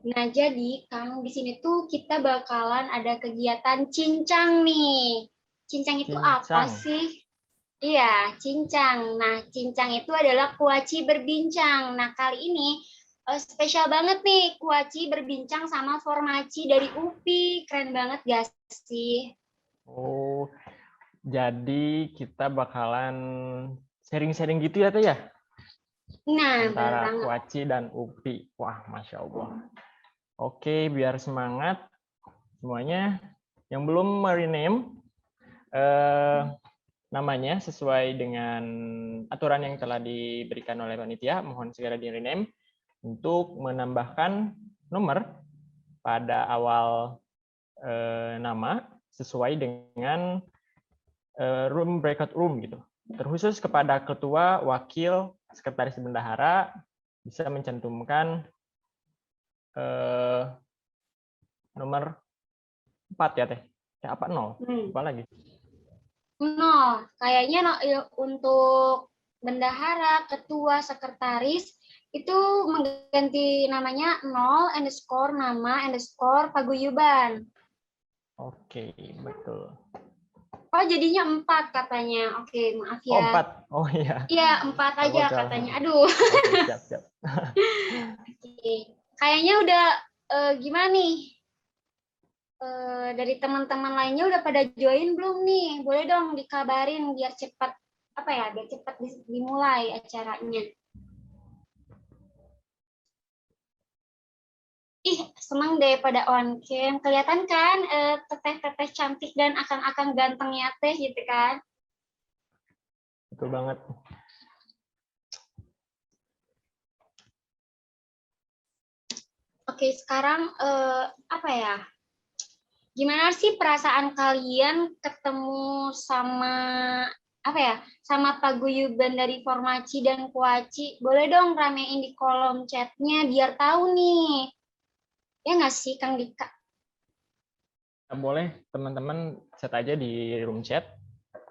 Nah, jadi Kang, di sini tuh kita bakalan ada kegiatan cincang nih. Cincang itu apa Cincang. sih? Iya, cincang. Nah, cincang itu adalah kuaci berbincang. Nah, kali ini spesial banget nih kuaci berbincang sama formaci dari UPI. Keren banget gak sih? Oh, jadi kita bakalan sharing-sharing gitu ya, Teh ya? Nah, bener Antara banget. Kuaci dan UPI. Wah, Masya Allah. Oke, biar semangat semuanya. Yang belum merename eh, namanya sesuai dengan aturan yang telah diberikan oleh panitia, mohon segera di-rename untuk menambahkan nomor pada awal nama sesuai dengan room breakout room gitu. Terkhusus kepada ketua, wakil, sekretaris bendahara bisa mencantumkan nomor 4 ya Teh. Ya, apa 0? Apa lagi? Kayaknya untuk bendahara, ketua, sekretaris itu mengganti namanya 0 nama paguyuban. Oke, betul. Oh, jadinya 4 katanya. Oke, maaf Oh, ya. 4. Oh iya. Iya, 4 aja Oke. katanya. Aduh. Oke, siap, siap. Oke. Kayaknya udah gimana nih? Dari teman-teman lainnya udah pada join belum nih? Boleh dong dikabarin biar cepat biar cepat dimulai acaranya. Ih, senang deh pada on cam. Kelihatan kan teteh-teteh cantik dan akang-akang gantengnya teh gitu kan. Betul banget. Oke, sekarang apa ya? Gimana sih perasaan kalian ketemu sama sama paguyuban dari Formaci dan Kuaci? Boleh dong ramein di kolom chatnya biar tahu nih. Ya nggak sih, Kang Dika? Boleh teman-teman chat aja di room chat,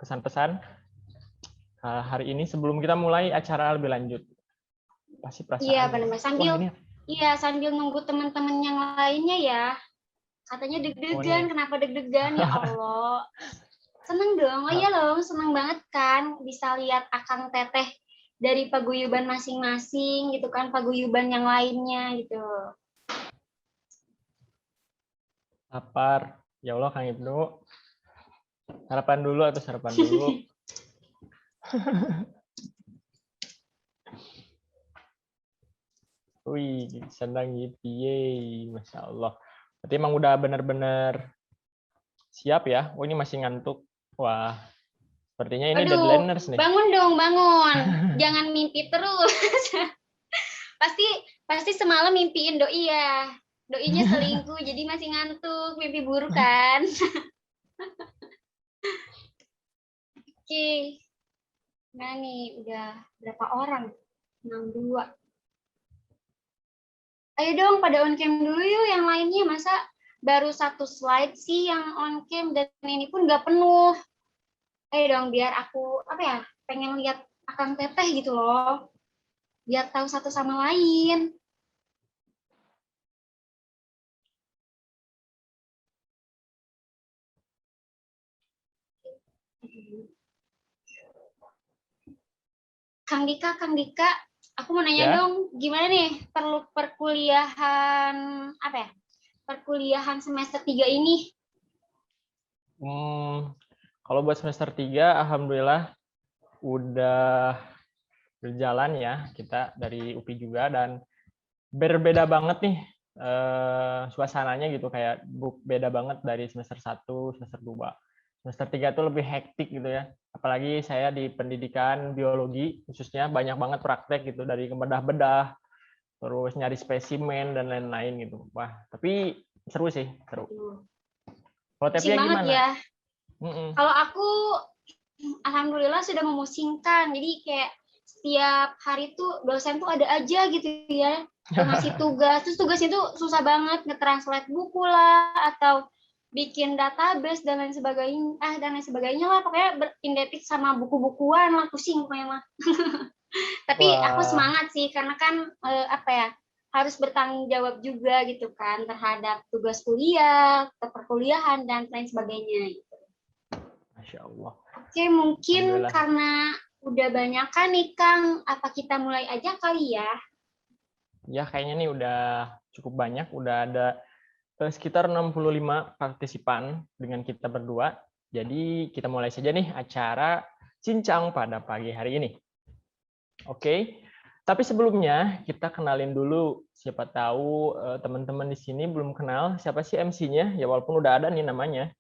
pesan-pesan hari ini sebelum kita mulai acara lebih lanjut. Pasti Iya, perasaan benar. wah Sambil ini sambil nunggu teman-teman yang lainnya ya. Katanya oh deg-degan, nih kenapa deg-degan ya Allah? Seneng dong, oh iya loh, seneng banget kan bisa lihat akang teteh dari paguyuban masing-masing gitu kan, paguyuban yang lainnya gitu. lapar. Ya Allah Kang Ibnu. Sarapan dulu atau sarapan dulu. Wih, senang piye, Masya Allah. Berarti emang udah benar-benar siap ya. Oh ini masih ngantuk. Wah, sepertinya ini Aduh, deadlineers nih. bangun dong, bangun. Jangan mimpi terus. pasti pasti semalam mimpiin doi ya. Doinya selingkuh, jadi masih ngantuk, mimpi buruk kan. Oke, nah nih udah berapa orang? 62. Ayo dong pada on cam dulu yuk yang lainnya, masa baru satu slide sih yang on cam dan ini pun nggak penuh. Ayo dong biar aku pengen lihat akang teteh gitu loh, biar tahu satu sama lain. Kang Dika, aku mau nanya Ya, dong, gimana nih perlu perkuliahan perkuliahan semester 3 ini? kalau buat semester 3, alhamdulillah udah berjalan ya kita dari UPI juga dan berbeda banget nih suasananya gitu kayak beda banget dari semester 1, semester 2. Semester 3 tuh lebih hektik gitu ya. Apalagi saya di pendidikan biologi khususnya banyak banget praktek gitu dari bedah-bedah, terus nyari spesimen dan lain-lain gitu. Wah, tapi seru sih, seru. Kalau Pusing Tevia banget gimana? ya. Kalau aku alhamdulillah sudah memusingkan. Jadi kayak setiap hari tuh dosen tuh ada aja gitu ya ngasih tugas. Terus tugas itu susah banget nge-translate buku lah atau bikin database dan lain sebagainya. Dan lain sebagainya lah, pokoknya berindetik sama buku-bukuan lah, pusing pokoknya mah. Tapi aku Wah, semangat sih karena kan harus bertanggung jawab juga gitu kan terhadap tugas kuliah, perkuliahan dan lain sebagainya. Masya Allah. Oke, mungkin Alhamdulillah. karena udah banyak kan nih Kang, apa kita mulai aja kali ya? Ya, kayaknya nih udah cukup banyak. Udah ada sekitar 65 partisipan dengan kita berdua. Jadi kita mulai saja nih acara Cincang pada pagi hari ini. Oke. Tapi sebelumnya kita kenalin dulu, siapa tahu teman-teman di sini belum kenal siapa sih MC-nya, ya walaupun udah ada nih namanya.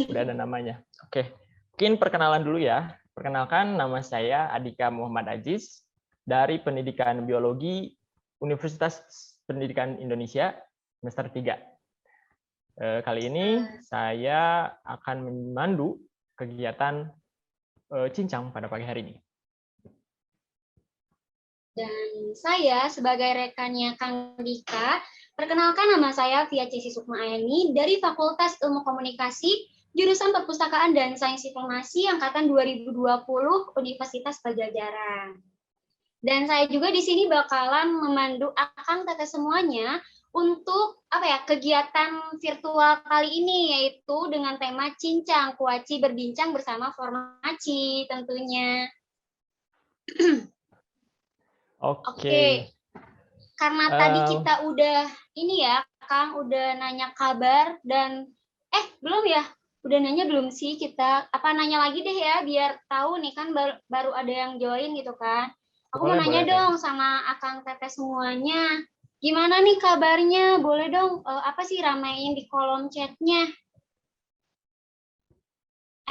Udah ada namanya. Oke. Mungkin perkenalan dulu ya. Perkenalkan, nama saya Adika Muhammad Aziz dari Pendidikan Biologi Universitas Pendidikan Indonesia semester 3. Kali ini saya akan memandu kegiatan Cincang pada pagi hari ini. Dan saya sebagai rekannya Kang Dika, perkenalkan nama saya Via Cesi Sukma Ayani dari Fakultas Ilmu Komunikasi, Jurusan Perpustakaan dan Sains Informasi Angkatan 2020 Universitas Pajajaran. Dan saya juga di sini bakalan memandu Akang Teteh semuanya untuk kegiatan virtual kali ini, yaitu dengan tema Cincang, Kuaci berbincang bersama Formaci tentunya. Oke. Karena tadi kita udah ini ya, Kang udah nanya kabar dan belum ya? Udah nanya belum sih kita? Apa nanya lagi deh ya biar tahu nih kan baru ada yang join gitu kan. Aku mau nanya dong sama Akang Teteh semuanya. Gimana nih kabarnya? Boleh dong apa sih ramein di kolom chatnya?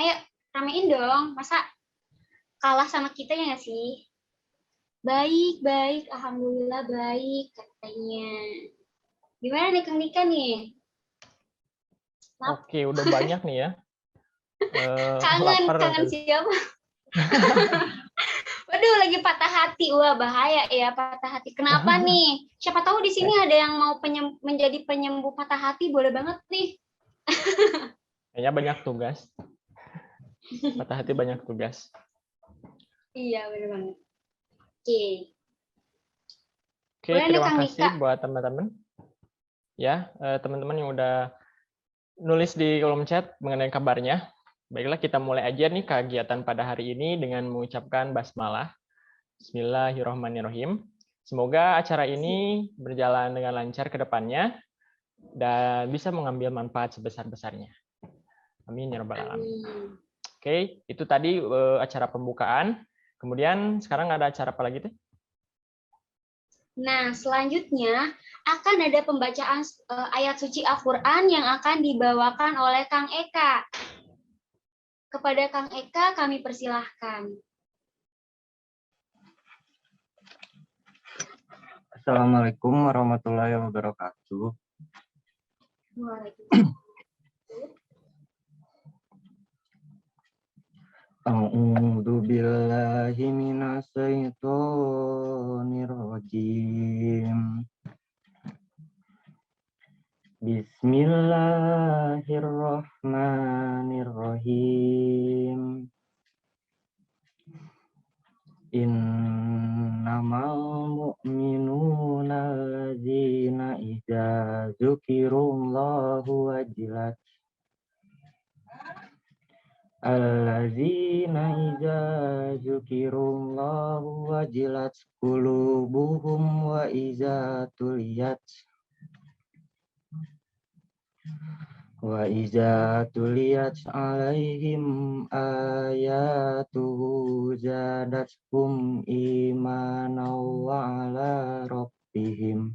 Ayo ramein dong. Masa kalah sama kita ya nggak sih? Baik. Alhamdulillah baik katanya. Gimana nih Kang Dika nih? Oke, udah banyak nih ya. Kangen siapa? Waduh, lagi patah hati. Wah, bahaya ya patah hati. Kenapa nih? Siapa tahu di sini ada yang mau menjadi penyembuh patah hati, boleh banget nih. Kayaknya banyak tugas. Patah hati banyak tugas. Iya, benar banget. Oke. Oke, terima kasih buat teman-teman. Ya, teman-teman yang udah nulis di kolom chat mengenai kabarnya. Baiklah, kita mulai aja nih kegiatan pada hari ini dengan mengucapkan basmalah. Bismillahirrahmanirrahim. Semoga acara ini berjalan dengan lancar ke depannya dan bisa mengambil manfaat sebesar-besarnya. Amin ya rabbal alamin. Oke, itu tadi acara pembukaan. Kemudian sekarang ada acara apa lagi tuh? Nah, selanjutnya akan ada pembacaan ayat suci Al-Quran yang akan dibawakan oleh Kang Eka. Kepada Kang Eka kami persilahkan. Assalamualaikum warahmatullahi wabarakatuh. Waalaikumsalam. A'udzu billahi minasyaitonir rajim. Bismillahirrahmanirrahim. Innamal mu'minuna alladzina idza dzukirallahu wajilat alladzina idza dzukirallahu wajilat qulubuhum wa idza tuliyat alaihim ayatuhu zadatkum imanan wa ala rabbihim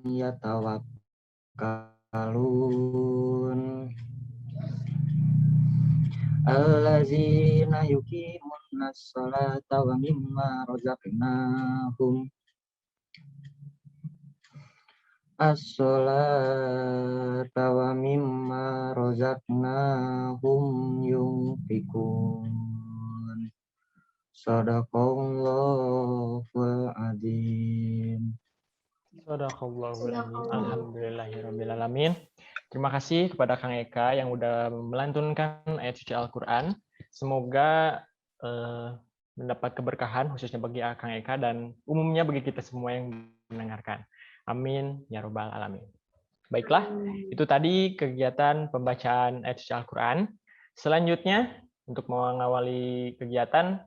yatawakkalun allazina yuqimunnas sholata wa mimma razaqnahum as-sholata wa mimma razaqnahum yunfikun. Shadaqallahul adzim. Shadaqallahul adzim. Alhamdulillahirabbil alamin. Terima kasih kepada Kang Eka yang udah melantunkan ayat suci Al-Qur'an. Semoga mendapat keberkahan khususnya bagi Kang Eka dan umumnya bagi kita semua yang mendengarkan. Amin ya robbal alamin. Baiklah, itu tadi kegiatan pembacaan ayat suci Al-Quran. Selanjutnya, untuk mengawali kegiatan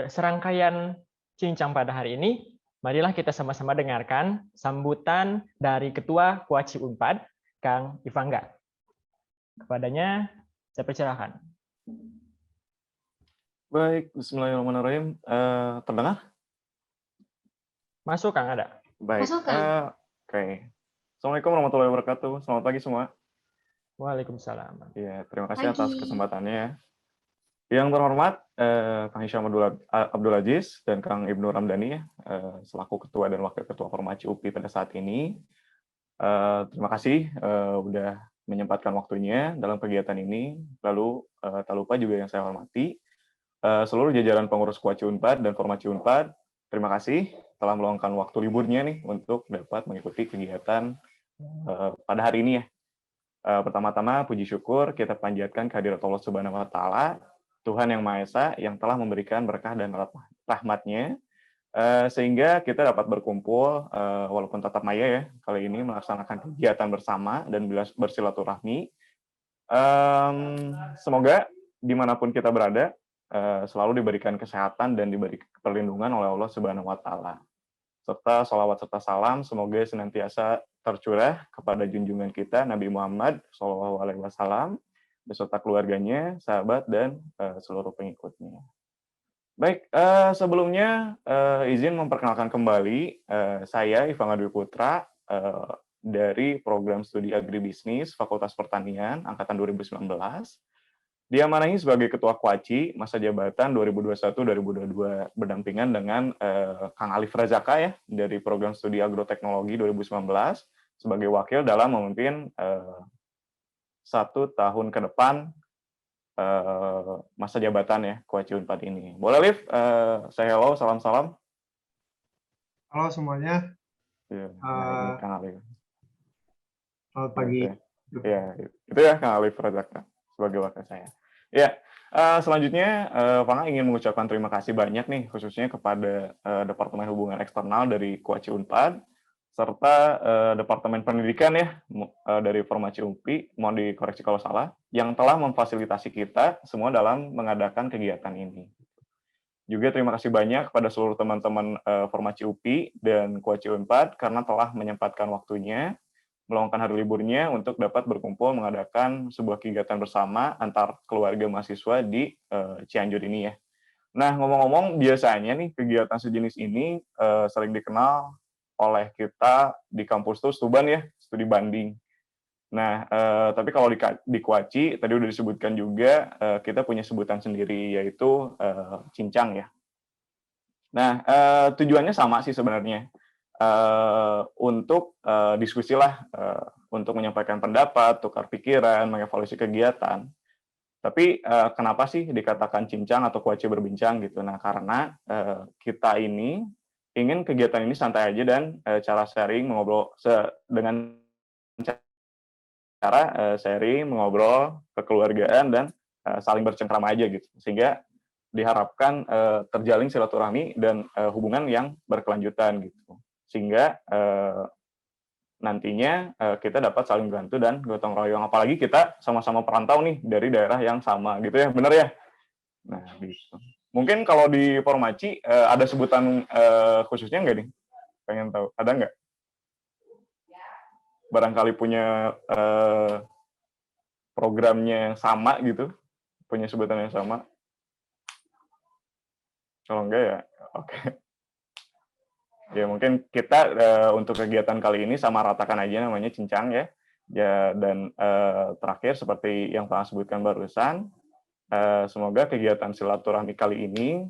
serangkaian cincang pada hari ini, marilah kita sama-sama dengarkan sambutan dari Ketua Kuaci Unpad, Kang Ivangga. Kepadanya, saya persilahkan. Baik, bismillahirrahmanirrahim. Terdengar? Masuk, Kang, ada. Baik. Masuk, Kang. Oke. Assalamualaikum warahmatullahi wabarakatuh. Selamat pagi semua. Waalaikumsalam. Ya, terima kasih atas Pagi. kesempatannya. Yang terhormat, Kang Hisham Abdul Aziz dan Kang Ibnu Ramdhani, selaku Ketua dan Wakil Ketua Formaci UPI pada saat ini. Terima kasih udah menyempatkan waktunya dalam kegiatan ini. Lalu, tak lupa juga yang saya hormati, seluruh jajaran pengurus Kuaci Unpad dan Formaci Unpad, terima kasih telah meluangkan waktu liburnya nih untuk dapat mengikuti kegiatan pada hari ini ya. Pertama-tama puji syukur kita panjatkan kehadirat Allah Subhanahu wa taala, Tuhan yang Maha Esa yang telah memberikan berkah dan rahmat-Nya sehingga kita dapat berkumpul walaupun tatap maya ya kali ini melaksanakan kegiatan bersama dan bersilaturahmi. Semoga dimanapun kita berada selalu diberikan kesehatan dan diberi perlindungan oleh Allah Subhanahu wa taala. Serta sholawat serta salam semoga senantiasa tercurah kepada junjungan kita Nabi Muhammad SAW beserta keluarganya, sahabat dan seluruh pengikutnya. Baik, sebelumnya izin memperkenalkan kembali saya Ivangga Dwi Putra dari program studi Agribisnis Fakultas Pertanian angkatan 2019. Diamanahi sebagai Ketua Kuaci masa jabatan 2021-2022 berdampingan dengan Kang Alif Razaka ya dari program studi Agroteknologi 2019 sebagai wakil dalam memimpin 1 tahun ke depan masa jabatan ya Kuaci Unpad ini. Boleh Alif, saya hello, salam-salam. Halo semuanya. Ya, Kang Alif. Selamat pagi. Ya, itu ya Kang Alif Razaka sebagai wakil saya. Ya, selanjutnya Fanga ingin mengucapkan terima kasih banyak nih khususnya kepada Departemen Hubungan Eksternal dari Kuaci Unpad serta Departemen Pendidikan ya dari Formaci UPI, mohon dikoreksi kalau salah, yang telah memfasilitasi kita semua dalam mengadakan kegiatan ini. Juga terima kasih banyak kepada seluruh teman-teman Formaci UPI dan Kuaci Unpad karena telah menyempatkan waktunya meluangkan hari liburnya untuk dapat berkumpul mengadakan sebuah kegiatan bersama antar keluarga mahasiswa di Cianjur ini ya. Nah, ngomong-ngomong, biasanya nih kegiatan sejenis ini sering dikenal oleh kita di kampus tuh Stuban ya, studi banding. Nah, tapi kalau di Kuaci, tadi udah disebutkan juga, kita punya sebutan sendiri, yaitu cincang ya. Nah, tujuannya sama sih sebenarnya. Untuk diskusi lah, untuk menyampaikan pendapat, tukar pikiran, mengevaluasi kegiatan. Tapi kenapa sih dikatakan cincang atau kuaci berbincang gitu? Nah, karena kita ini ingin kegiatan ini santai aja dan cara sharing mengobrol dengan cara sharing, mengobrol, kekeluargaan dan saling bercengkrama aja gitu. Sehingga diharapkan terjalin silaturahmi dan hubungan yang berkelanjutan gitu. Sehingga nantinya kita dapat saling bantu dan gotong royong. Apalagi kita sama-sama perantau nih dari daerah yang sama gitu ya, bener ya? Nah, gitu. Mungkin kalau di Formaci ada sebutan khususnya nggak nih? Pengen tahu, ada nggak? Barangkali punya programnya yang sama gitu, punya sebutan yang sama. Kalau enggak ya, oke. Ya mungkin kita untuk kegiatan kali ini sama ratakan aja namanya cincang ya. Dan terakhir seperti yang Pak sebutkan barusan, semoga kegiatan silaturahmi kali ini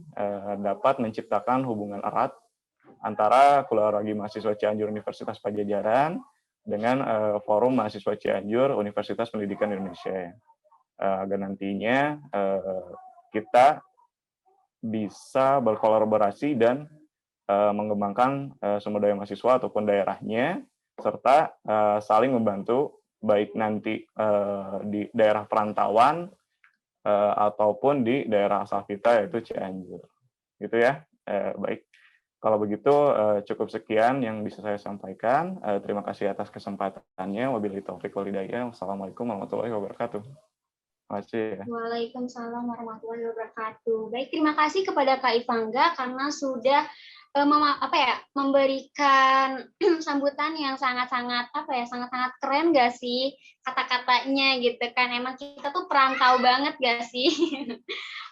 dapat menciptakan hubungan erat antara keluarga mahasiswa Cianjur Universitas Padjadjaran dengan Forum Mahasiswa Cianjur Universitas Pendidikan Indonesia. Agar nantinya kita bisa berkolaborasi dan mengembangkan sumber daya mahasiswa ataupun daerahnya, serta saling membantu baik nanti di daerah perantauan ataupun di daerah asal kita yaitu Cianjur. Gitu ya. Baik. Kalau begitu cukup sekian yang bisa saya sampaikan. Terima kasih atas kesempatannya. Wabillahi taufiq wal hidayah. Wassalamualaikum warahmatullahi wabarakatuh. Terima kasih ya. Waalaikumsalam warahmatullahi wabarakatuh. Baik, terima kasih kepada Kak Ivangga karena sudah memberikan sambutan yang sangat-sangat sangat-sangat keren gak sih kata-katanya gitu kan. Emang kita tuh perantau banget gak sih?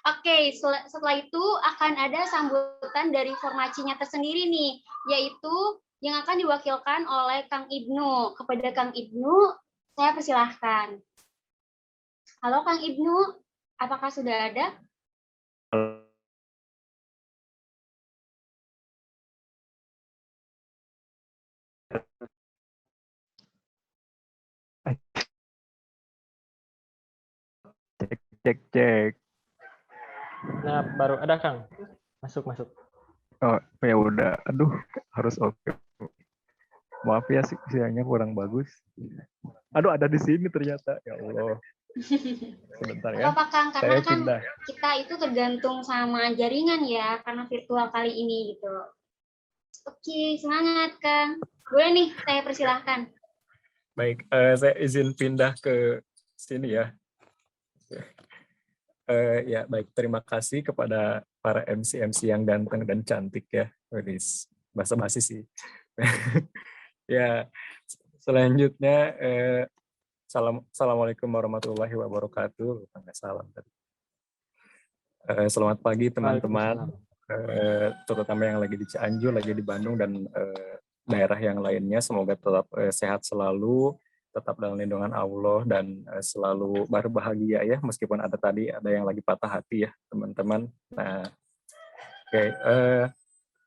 Oke, setelah itu akan ada sambutan dari formacinya tersendiri nih, yaitu yang akan diwakilkan oleh Kang Ibnu. Kepada Kang Ibnu, saya persilahkan. Halo Kang Ibnu, apakah sudah ada? Cek. Nah, baru ada Kang. Masuk. Oh, ya udah. Aduh, harus oke. Maaf ya sinyalnya kurang bagus. Aduh, ada di sini ternyata. Ya Allah. Sebentar ya. Apa Kang? Karena Saya kan pindah. kita itu tergantung sama jaringan ya, karena virtual kali ini gitu. Oke, semangat Kang. Boleh nih, saya persilahkan. Baik, saya izin pindah ke sini ya. Ya, baik. Terima kasih kepada para MC yang ganteng dan cantik ya. Basa-basi sih. Ya, selanjutnya Assalamualaikum warahmatullahi wabarakatuh. Salam tadi. Selamat pagi teman-teman, terutama yang lagi di Cianjur, lagi di Bandung dan daerah yang lainnya. Semoga tetap sehat selalu, tetap dalam lindungan Allah dan selalu berbahagia ya. Meskipun ada yang lagi patah hati ya teman-teman. Nah, oke.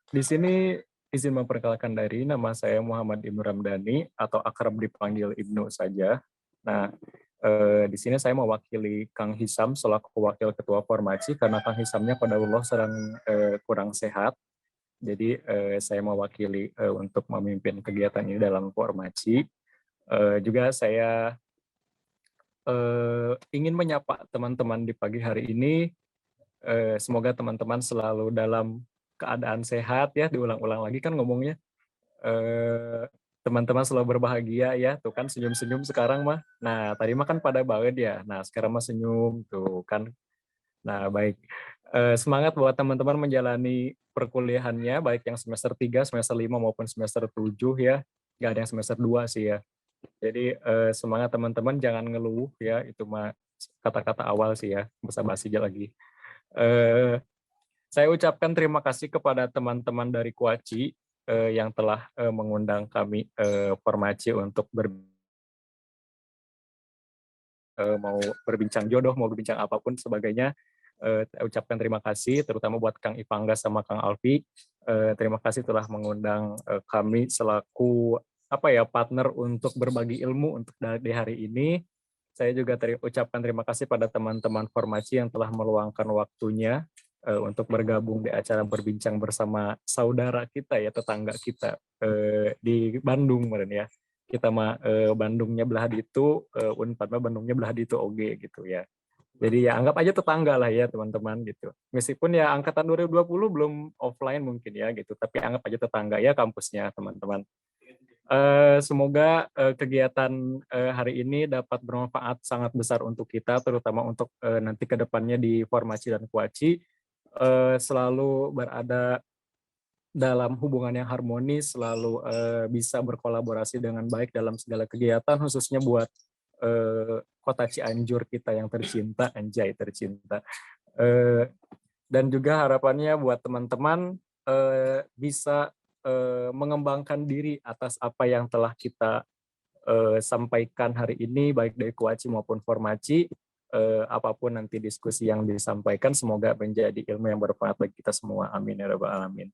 Di sini izin memperkenalkan diri, nama saya Muhammad Ibnu Ramdhani atau akrab dipanggil Ibnu saja. Nah, di sini saya mewakili Kang Hisam selaku wakil ketua formaci karena Kang Hisamnya qadarullah sedang kurang sehat. Jadi saya mewakili untuk memimpin kegiatan ini dalam formaci. Juga saya ingin menyapa teman-teman di pagi hari ini. Semoga teman-teman selalu dalam keadaan sehat ya, diulang-ulang lagi kan ngomongnya. Teman-teman selalu berbahagia ya, tuh kan senyum-senyum sekarang mah. Nah, tadi mah kan pada banget ya. Nah, sekarang mah senyum tuh kan. Nah, baik. Semangat buat teman-teman menjalani perkuliahannya, baik yang semester 3, semester 5 maupun semester 7 ya. Nggak ada yang semester 2 sih ya. Jadi semangat teman-teman, jangan ngeluh ya, itu mah kata-kata awal sih ya, basa-basi aja lagi. Saya ucapkan terima kasih kepada teman-teman dari Kuaci yang telah mengundang kami formaci untuk mau berbincang jodoh, mau berbincang apapun sebagainya. Saya ucapkan terima kasih, terutama buat Kang Ivangga sama Kang Alfi. Terima kasih telah mengundang kami selaku partner untuk berbagi ilmu untuk di hari ini. Saya juga ucapkan terima kasih pada teman-teman formaci yang telah meluangkan waktunya untuk bergabung di acara berbincang bersama saudara kita ya, tetangga kita di Bandung kemarin ya. Kita mah Bandungnya belah ditu, Unpad mah Bandungnya belah ditu oge gitu ya. Jadi ya anggap aja tetangga lah ya teman-teman gitu. Meskipun ya angkatan 2020 belum offline mungkin ya gitu, tapi anggap aja tetangga ya kampusnya teman-teman. Semoga kegiatan hari ini dapat bermanfaat sangat besar untuk kita, terutama untuk nanti ke depannya di Formaci dan Kuaci selalu berada dalam hubungan yang harmonis, selalu bisa berkolaborasi dengan baik dalam segala kegiatan, khususnya buat kota Cianjur kita yang tercinta, anjay tercinta. Dan juga harapannya buat teman-teman bisa mengembangkan diri atas apa yang telah kita sampaikan hari ini, baik dari Kuaci maupun Formaci. Apapun nanti diskusi yang disampaikan, semoga menjadi ilmu yang bermanfaat bagi kita semua. Amin ya rabbal alamin.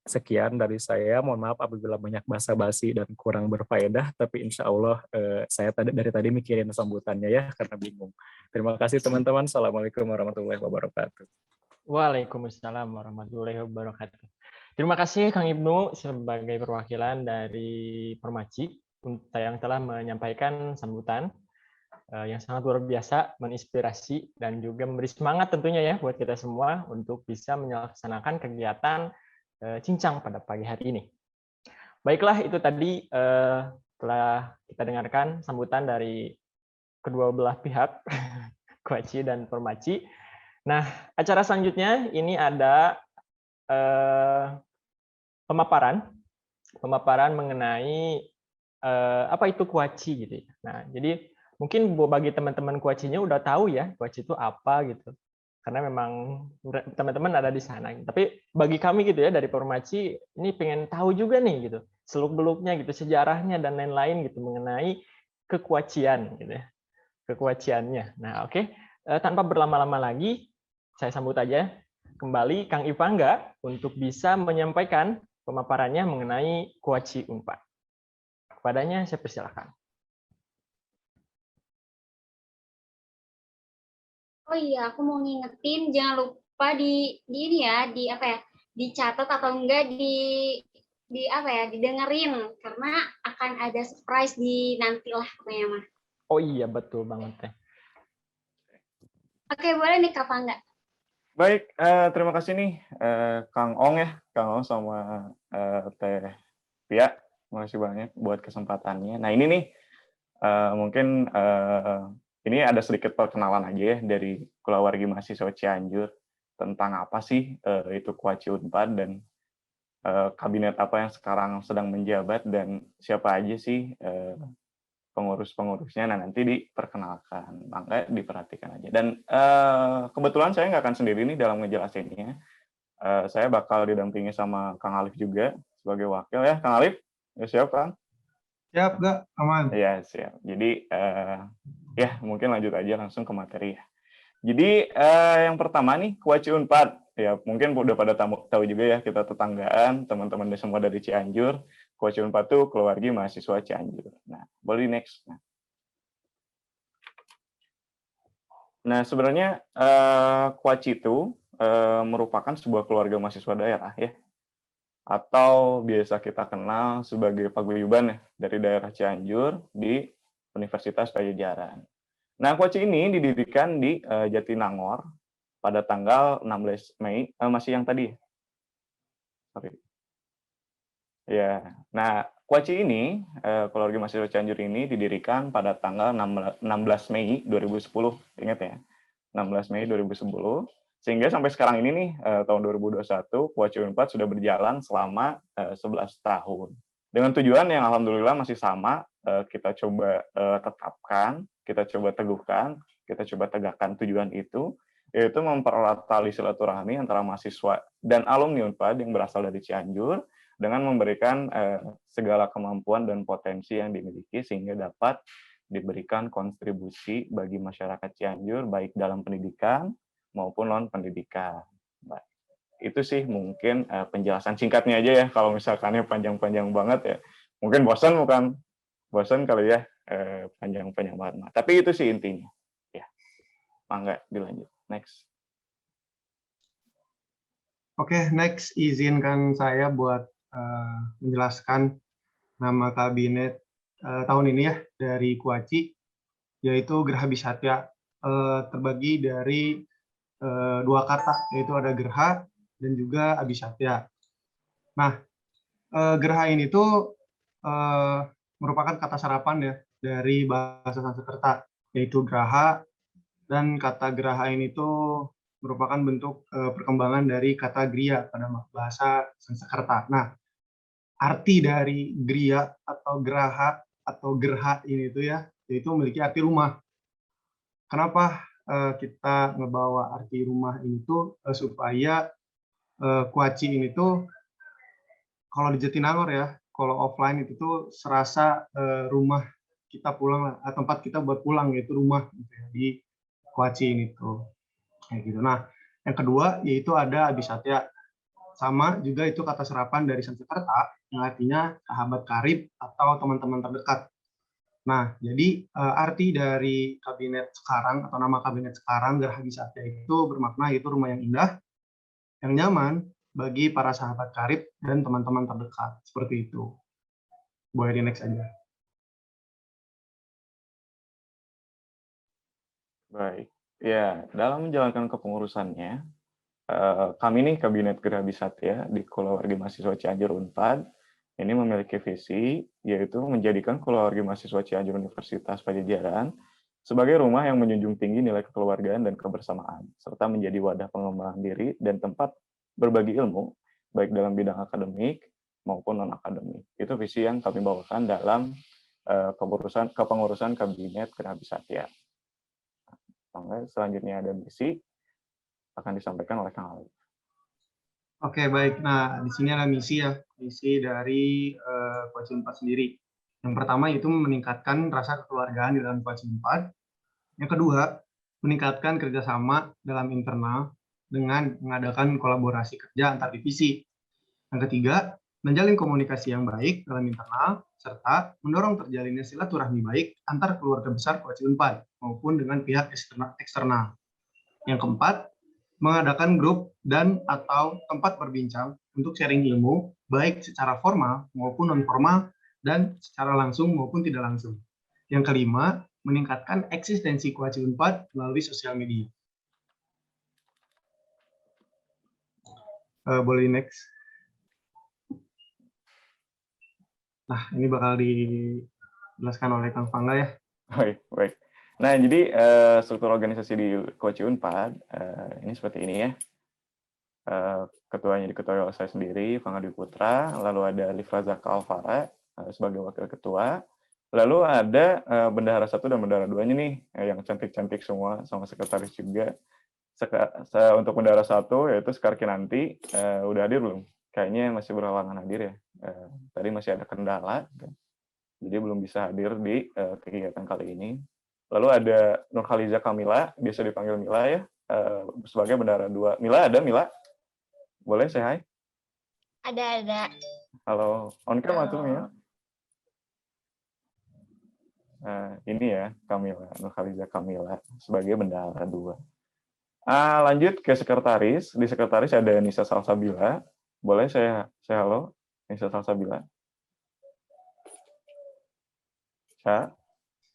Sekian dari saya, mohon maaf apabila banyak basa-basi dan kurang berfaedah, tapi insya Allah saya dari tadi mikirin sambutannya ya, karena bingung. Terima kasih teman-teman. Assalamualaikum warahmatullahi wabarakatuh. Waalaikumsalam warahmatullahi wabarakatuh. Terima kasih Kang Ibnu sebagai perwakilan dari Formaci yang telah menyampaikan sambutan. yang sangat luar biasa, menginspirasi dan juga memberi semangat tentunya ya buat kita semua untuk bisa melaksanakan kegiatan cincang pada pagi hari ini. Baiklah, itu tadi telah kita dengarkan sambutan dari kedua belah pihak, Kuaci dan Formaci. Nah, acara selanjutnya ini ada pemaparan mengenai apa itu Kuaci gitu. Nah, jadi mungkin bagi teman-teman Kuacinya udah tahu ya Kuaci itu apa gitu. Karena memang teman-teman ada di sana. Tapi bagi kami gitu ya dari Formaci ini pengen tahu juga nih gitu, seluk-beluknya gitu, sejarahnya dan lain-lain gitu mengenai kekuacian gitu ya. Kekuaciannya. Nah, oke. Tanpa berlama-lama lagi, saya sambut aja kembali Kang Ivangga untuk bisa menyampaikan pemaparannya mengenai Kuaci Unpad. Kepadanya saya persilakan. Oh iya, aku mau ngingetin jangan lupa di ini ya, di apa ya, dicatat atau enggak di apa ya, didengerin karena akan ada surprise di nantilah pokoknya mah. Oh iya, betul banget teh. Oke, boleh nih Kak Pangga. Baik, terima kasih nih Kang Ong ya, Kang Ong sama Teh Pia. Terima kasih banyak buat kesempatannya. Nah ini nih mungkin ini ada sedikit perkenalan aja ya dari keluarga mahasiswa Cianjur tentang apa sih itu Kuaci Unpad dan kabinet apa yang sekarang sedang menjabat dan siapa aja sih pengurus-pengurusnya. Nah nanti diperkenalkan, maka diperhatikan aja. Dan kebetulan saya nggak akan sendiri nih dalam ngejelasinnya. Saya bakal didampingi sama Kang Alif juga sebagai wakil ya. Kang Alif, ya siap Kang? Siap, nggak? Aman. Iya siap. Jadi ya mungkin lanjut aja langsung ke materi ya. Jadi yang pertama nih Kuaci Unpad. Ya mungkin udah pada tahu juga ya, kita tetanggaan, teman-teman semua dari Cianjur. Kuaci Unpad tuh keluarga mahasiswa Cianjur. Nah, boleh next. Nah sebenarnya Kuaci itu merupakan sebuah keluarga mahasiswa daerah ya, atau biasa kita kenal sebagai paguyuban ya, dari daerah Cianjur di Universitas Pajajaran. Nah, Kuaci ini didirikan di Jatinangor pada tanggal 16 Mei, masih yang tadi. Sorry. Ya, nah Kuaci ini, keluarga mahasiswa Cianjur ini didirikan pada tanggal 16 Mei 2010, ingat ya, 16 Mei 2010, sehingga sampai sekarang ini nih, tahun 2021, Kuaci Unpad sudah berjalan selama 11 tahun. Dengan tujuan yang alhamdulillah masih sama, kita coba tetapkan, kita coba teguhkan, kita coba tegakkan tujuan itu, yaitu mempererat tali silaturahmi antara mahasiswa dan alumni Unpad yang berasal dari Cianjur, dengan memberikan segala kemampuan dan potensi yang dimiliki sehingga dapat diberikan kontribusi bagi masyarakat Cianjur baik dalam pendidikan maupun non pendidikan. Nah, itu sih mungkin penjelasan singkatnya aja ya. Kalau misalkannya panjang-panjang banget ya, mungkin bosan kali ya panjang-panjang banget. Nah, tapi itu sih intinya. Ya, mangga dilanjut. Next. Oke, next izinkan saya buat menjelaskan nama kabinet tahun ini ya dari Kuaci, yaitu Geraha Bisatya. Terbagi dari dua kata, yaitu ada Geraha dan juga Abisatya. Nah, Geraha ini tuh merupakan kata serapan ya dari bahasa Sanskerta, yaitu Geraha, dan kata Geraha ini tuh merupakan bentuk perkembangan dari kata Griya pada bahasa Sanskerta. Nah, arti dari Griya atau Geraha atau Gerha ini tuh ya, yaitu memiliki arti rumah. Kenapa kita ngebawa arti rumah ini tuh supaya Kuaci ini tuh kalau di Jatinangor ya, kalau offline itu tuh serasa rumah kita pulang lah, tempat kita buat pulang yaitu rumah gitu ya, di Kuaci ini tuh kayak gitu. Nah, yang kedua yaitu ada Abisatya, sama juga itu kata serapan dari Sanskerta yang artinya sahabat karib atau teman-teman terdekat. Nah, jadi arti dari kabinet sekarang atau nama kabinet sekarang Geraha Abisatya itu bermakna yaitu rumah yang indah, yang nyaman bagi para sahabat karib dan teman-teman terdekat. Seperti itu. Boleh di next aja. Baik. Ya, dalam menjalankan kepengurusannya, kami nih Kabinet Geraha Bisatya di Keluarga Mahasiswa Cianjur Unpad ini memiliki visi yaitu menjadikan Keluarga Mahasiswa Cianjur Universitas Pajajaran sebagai rumah yang menjunjung tinggi nilai kekeluargaan dan kebersamaan, serta menjadi wadah pengembangan diri dan tempat berbagi ilmu, baik dalam bidang akademik maupun non-akademik. Itu visi yang kami bawakan dalam kepengurusan Kabinet Geraha Bisatya. Selanjutnya ada misi akan disampaikan oleh Kang Ali. Oke, baik. Nah, di sini ada misi ya, misi dari Koci Unpad sendiri. Yang pertama itu meningkatkan rasa kekeluargaan di dalam Koci Unpad. Yang kedua, meningkatkan kerjasama dalam internal dengan mengadakan kolaborasi kerja antar divisi. Yang ketiga, menjalin komunikasi yang baik dalam internal, serta mendorong terjalinnya silaturahmi baik antar keluarga besar Koci Unpad maupun dengan pihak eksternal. Yang keempat, mengadakan grup dan atau tempat berbincang untuk sharing ilmu, baik secara formal maupun non-formal, dan secara langsung maupun tidak langsung. Yang kelima, meningkatkan eksistensi Koci Unpad melalui sosial media. Boleh next. Nah, ini bakal dijelaskan oleh Kang Fangga ya. Baik. Nah, jadi struktur organisasi di Koci Unpad ini seperti ini ya. Ketuanya diketuai oleh saya sendiri, Fangga Dwi Putra, lalu ada Livra Zaka Alvara sebagai wakil ketua, lalu ada bendahara 1 dan bendahara 2-nya nih, yang cantik-cantik semua, sama sekretaris juga. Untuk bendahara 1 yaitu Sekar Kinanti, udah hadir belum? Kayaknya masih berhalangan hadir ya. Tadi masih ada kendala, jadi belum bisa hadir di kegiatan kali ini. Lalu ada Nurhaliza Kamila, biasa dipanggil Mila ya, sebagai bendahara 2. Mila ada, Mila? Boleh say hi? Ada. Halo, on cam atau Mila? Ini ya, Kamila, Nurhaliza Kamila, sebagai bendahara 2. Lanjut ke sekretaris. Di sekretaris ada Nisa Salsabila. Boleh saya halo, Nisa Salsabila?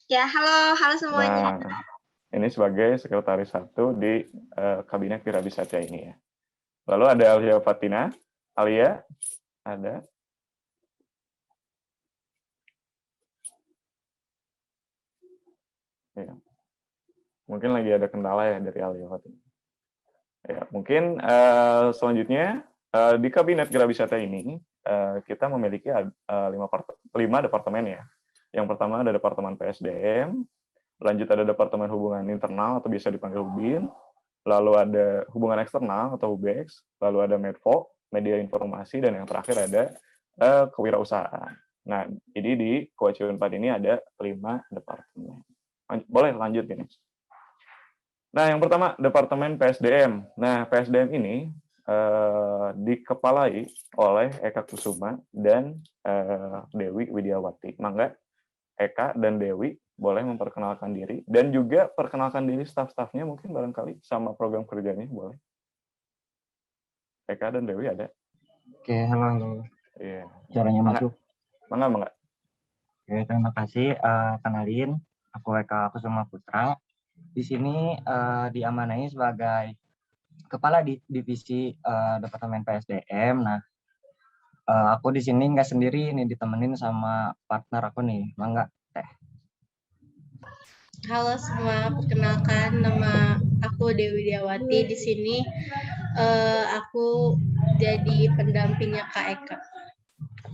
Ya, halo semuanya. Nah, ini sebagai sekretaris 1 di Kabinet Geraha Bisatya ini ya. Lalu ada Alia Fatina. Alia, ada? Ya. Mungkin lagi ada kendala ya dari Alia Fatina. Ya, mungkin selanjutnya di Kabinet Geraha Bisatya ini kita memiliki 5 departemen ya. Yang pertama ada Departemen PSDM, lanjut ada Departemen Hubungan Internal atau biasa dipanggil HUBIN, lalu ada Hubungan Eksternal atau HUBEX, lalu ada Medfo, Media Informasi, dan yang terakhir ada Kewirausahaan. Nah, jadi di Koci Unpad ini ada 5 departemen. Boleh lanjut ini. Nah, yang pertama Departemen PSDM. Nah, PSDM ini dikepalai oleh Eka Kusuma dan Dewi Widiawati. Mangga Eka dan Dewi boleh memperkenalkan diri dan juga perkenalkan diri staf-stafnya mungkin barangkali sama program kerjanya boleh. Eka dan Dewi ada? Oke, halo. Iya. Caranya masuk. Mangga. Oke, terima kasih. Kenalin, aku Eka Kusuma Putra. Di sini diamanai sebagai kepala divisi Departemen PSDM. Nah, aku di sini nggak sendiri, ini ditemenin sama partner aku nih, Mangga Teh. Halo semua, perkenalkan nama aku Dewi Widiawati. Di sini aku jadi pendampingnya Kak Eka.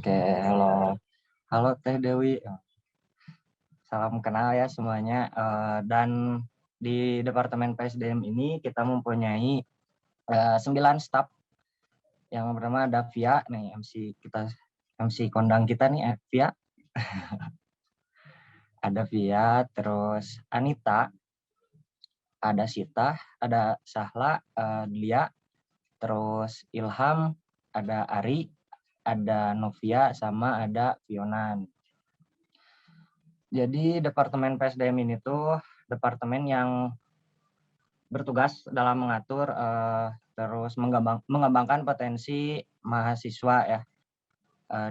Oke, halo Teh Dewi. Salam kenal ya semuanya. Dan di Departemen PSDM ini kita mempunyai 9 staf. Yang pertama ada Via, nih MC kondang kita nih, Via. Ada Via, terus Anita, ada Sita, ada Sahla, Lia, terus Ilham, ada Ari, ada Novia, sama ada Fionan. Jadi Departemen PSDM ini tuh departemen yang bertugas dalam mengatur terus mengembangkan potensi mahasiswa ya,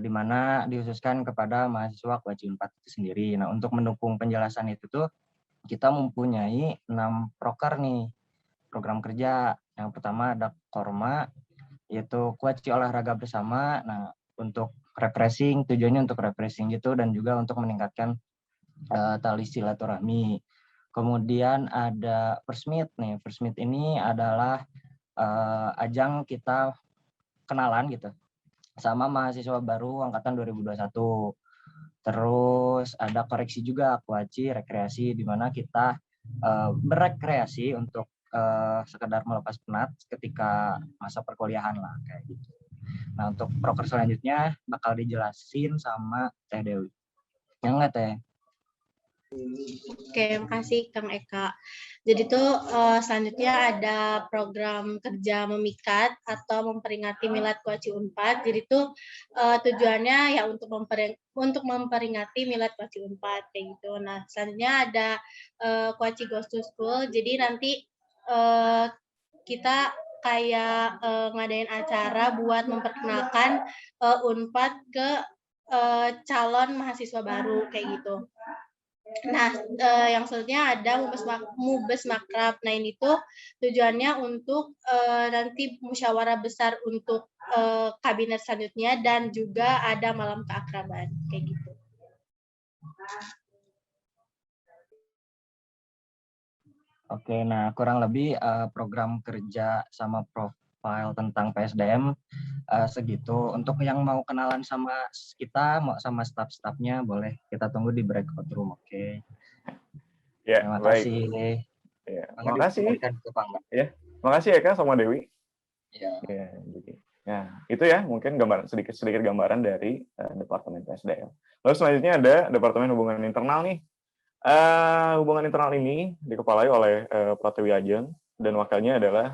di mana dikhususkan kepada mahasiswa Koci Unpad itu sendiri. Nah, untuk mendukung penjelasan itu tuh kita mempunyai 6 proker nih, program kerja. Yang pertama ada Korma, yaitu Kuaci olahraga bersama. Nah, untuk refreshing, tujuannya untuk refreshing gitu, dan juga untuk meningkatkan tali silaturahmi. Kemudian ada First Meet nih. First Meet ini adalah ajang kita kenalan gitu sama mahasiswa baru angkatan 2021. Terus ada koreksi juga, Kuaci rekreasi, di mana kita berrekreasi untuk sekedar melepas penat ketika masa perkuliahan lah kayak gitu. Nah, untuk proker selanjutnya bakal dijelasin sama Teh Dewi. Ya enggak, Teh? Oke, makasih Kang Eka. Jadi tuh selanjutnya ada program kerja memikat atau memperingati Milad Kuaci Unpad. Jadi tuh tujuannya ya untuk memperingati Milad Kuaci Unpad kayak gitu. Nah, selanjutnya ada Kuaci Goes to School. Jadi nanti kita kayak ngadain acara buat memperkenalkan Unpad ke calon mahasiswa baru kayak gitu. Nah, yang selanjutnya ada Mubes Makrab. Nah, ini tuh tujuannya untuk nanti musyawarah besar untuk kabinet selanjutnya, dan juga ada malam keakraban kayak gitu. Oke, nah kurang lebih program kerja sama profil tentang PSDM segitu. Untuk yang mau kenalan sama kita, mau sama staff-staffnya, boleh kita tunggu di breakout room, oke? Ya, Terima baik. kasih. Ya, Bangga makasih. diperkenalkan ke Bangga. Ya, makasih ya Kak sama Dewi. Ya. Ya, jadi. Nah, itu ya mungkin gambaran sedikit gambaran dari Departemen PSDM. Lalu selanjutnya ada Departemen Hubungan Internal nih. Hubungan internal ini dikepalai oleh Pratiwi Ajeng dan wakilnya adalah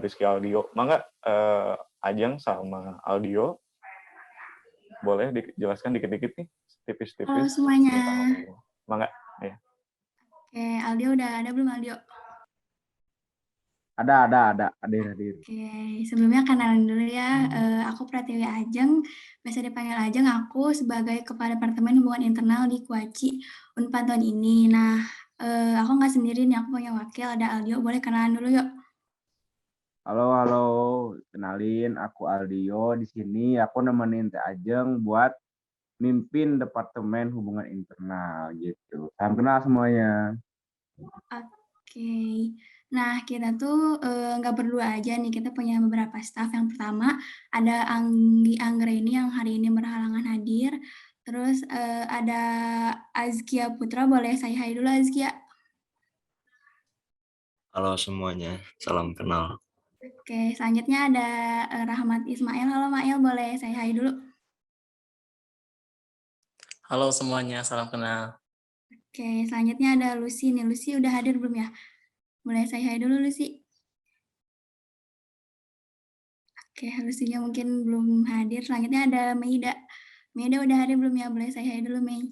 Rizky Aldio. Mangga Ajeng sama Aldio boleh dijelaskan dikit-dikit nih, tipis-tipis. Halo semuanya. Mangga. Ya. Oke, Aldio udah ada belum Aldio? Ada hadir. Oke, sebelumnya kenalan dulu ya. Aku Pratiwi Ajeng, biasa dipanggil Ajeng. Aku sebagai Kepala Departemen Hubungan Internal di Kuaci Unpad tahun ini. Nah, aku nggak sendiri nih, aku punya wakil, ada Aldio. Boleh kenalan dulu yuk. Halo, kenalin aku Aldio. Di sini aku nemenin Teh Ajeng buat mimpin Departemen Hubungan Internal gitu. Salam kenal semuanya. Oke. Nah, kita tuh nggak berdua aja nih, kita punya beberapa staff. Yang pertama ada Anggi Anggreni yang hari ini berhalangan hadir. Terus ada Azkia Putra, boleh saya hai dulu Azkia. Halo semuanya, salam kenal. Oke, selanjutnya ada Rahmat Ismail. Halo Mail, boleh saya hai dulu. Halo semuanya, salam kenal. Oke, selanjutnya ada Lucy nih. Lucy udah hadir belum ya? Boleh saya hai dulu Lucy. Oke, Lucy-nya mungkin belum hadir. Selanjutnya ada Meida. Meida udah hadir belum ya? Boleh saya hai dulu, Mei.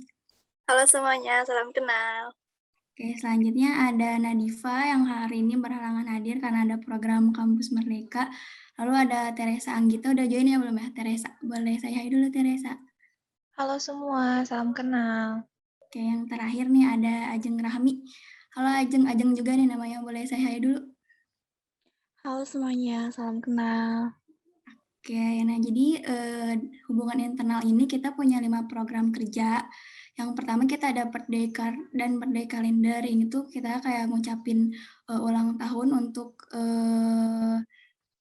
Halo semuanya, salam kenal. Oke, selanjutnya ada Nadifa yang hari ini berhalangan hadir karena ada program Kampus Merdeka. Lalu ada Teresa Anggita, udah join ya belum ya Teresa? Boleh saya hai dulu Teresa. Halo semua, salam kenal. Oke, yang terakhir nih ada Ajeng Rahmi. Halo Ajeng juga nih namanya, boleh saya hai dulu. Halo semuanya, salam kenal. Oke, nah jadi hubungan internal ini kita punya 5 program kerja. Yang pertama kita ada birthday card dan birthday calendar. Ini tuh kita kayak ngucapin ulang tahun untuk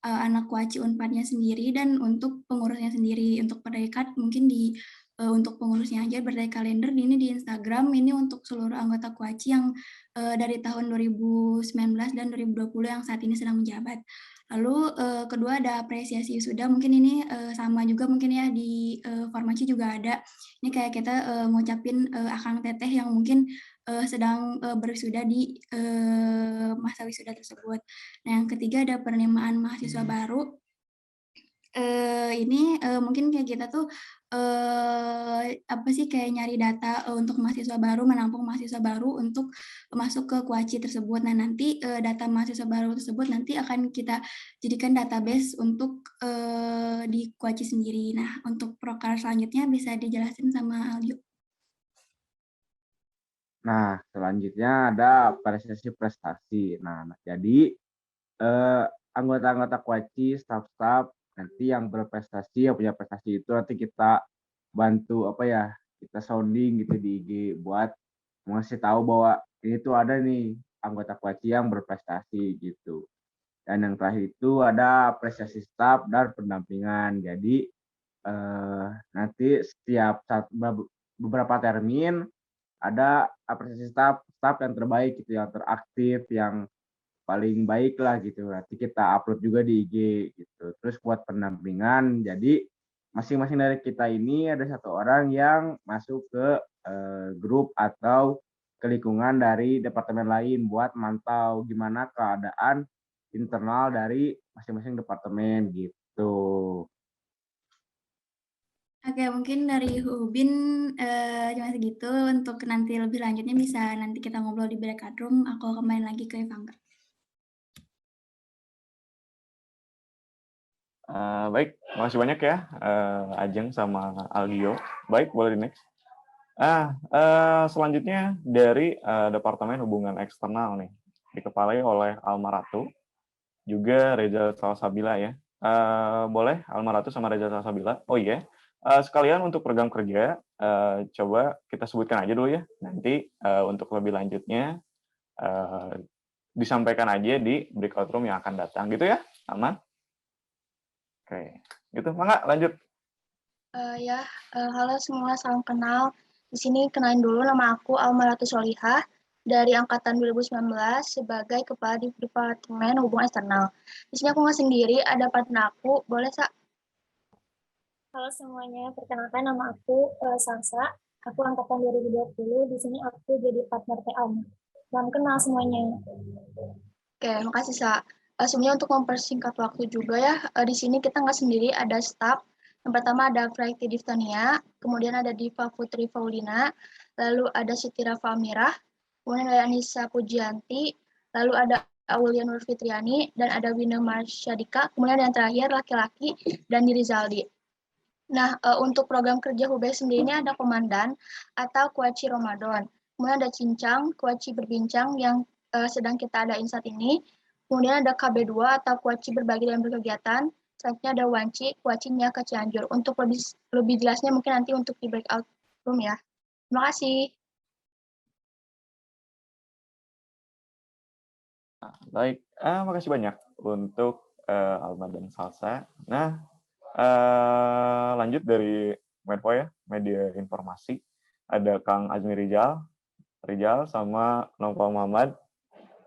anak Kuaci Unpadnya sendiri dan untuk pengurusnya sendiri. Untuk birthday card mungkin untuk pengurusnya aja, birthday calendar ini di Instagram, ini untuk seluruh anggota Kuaci yang dari tahun 2019 dan 2020 yang saat ini sedang menjabat. Lalu kedua ada apresiasi wisuda, mungkin ini sama juga mungkin ya di Farmaci juga ada. Ini kayak kita ngucapin akang teteh yang mungkin sedang berwisuda di masa wisuda tersebut. Nah, yang ketiga ada penerimaan mahasiswa baru. Ini mungkin kayak kita tuh apa sih kayak nyari data untuk mahasiswa baru, menampung mahasiswa baru untuk masuk ke Kuaci tersebut. Nah, nanti data mahasiswa baru tersebut nanti akan kita jadikan database untuk di Kuaci sendiri. Nah, untuk proker selanjutnya bisa dijelasin sama Aldio. Nah, selanjutnya ada apresiasi prestasi. Nah, jadi anggota-anggota Kuaci, staf-staf nanti yang berprestasi, yang punya prestasi itu nanti kita bantu apa ya, kita sounding gitu di IG buat ngasih tahu bahwa ini tuh ada nih anggota Kuaci yang berprestasi gitu. Dan yang terakhir itu ada apresiasi staf dan pendampingan. Jadi nanti setiap beberapa termin ada apresiasi staf yang terbaik gitu, yang teraktif, yang paling baik lah gitu. Nanti kita upload juga di IG gitu. Terus buat pendampingan, jadi masing-masing dari kita ini ada satu orang yang masuk ke grup atau ke lingkungan dari departemen lain buat mantau gimana keadaan internal dari masing-masing departemen gitu. Oke, mungkin dari Hubin cuma segitu. Untuk nanti lebih lanjutnya bisa nanti kita ngobrol di breakout room. Aku kembali lagi ke Evangga. Baik, makasih banyak ya Ajeng sama Aldio. Baik, boleh di next. Selanjutnya dari Departemen Hubungan Eksternal nih, dikepalai oleh Alma Ratu, juga Reza Salsabila ya. Boleh Alma Ratu sama Reza Salsabila. Oh iya, sekalian untuk program kerja, coba kita sebutkan aja dulu ya. Nanti untuk lebih lanjutnya disampaikan aja di breakout room yang akan datang gitu ya, aman? Oke, gitu. Mangga lanjut. Halo semua, salam kenal. Di sini kenalin dulu, nama aku Alma Ratu Solihah dari angkatan 2019 sebagai Kepala Departemen Hubungan Eksternal. Di sini aku nggak sendiri, ada partner aku. Boleh, Sa? Halo semuanya, perkenalkan nama aku Sansa. Aku angkatan 2020. Di sini aku jadi partner Alma. Salam kenal semuanya. Oke, makasih, Sa. Sebenarnya untuk mempersingkat waktu juga ya, di sini kita nggak sendiri, ada staff. Yang pertama ada Fraiti Diftania, kemudian ada Diva Putri Faulina, lalu ada Siti Rafa Amirah, kemudian ada Anissa Pujianti, lalu ada Aulia Nur Fitriani, dan ada Wina Marsyadika, kemudian yang terakhir laki-laki dan Rizaldi. Nah, untuk program kerja Hubei sendiri ini ada komandan atau Kuaci Ramadan, kemudian ada Cincang, Kuaci Berbincang yang sedang kita adain saat ini. Kemudian ada KB2 atau Kuaci Berbagi dan Berkegiatan. Selanjutnya ada Wanci, Kuaci Nyaka Cianjur. Untuk lebih jelasnya mungkin nanti untuk di breakout room ya. Terima kasih. Baik, makasih banyak untuk Alma dan Salsa. Nah, lanjut dari Medpo ya, media informasi. Ada Kang Azmi Rijal sama Novel Muhammad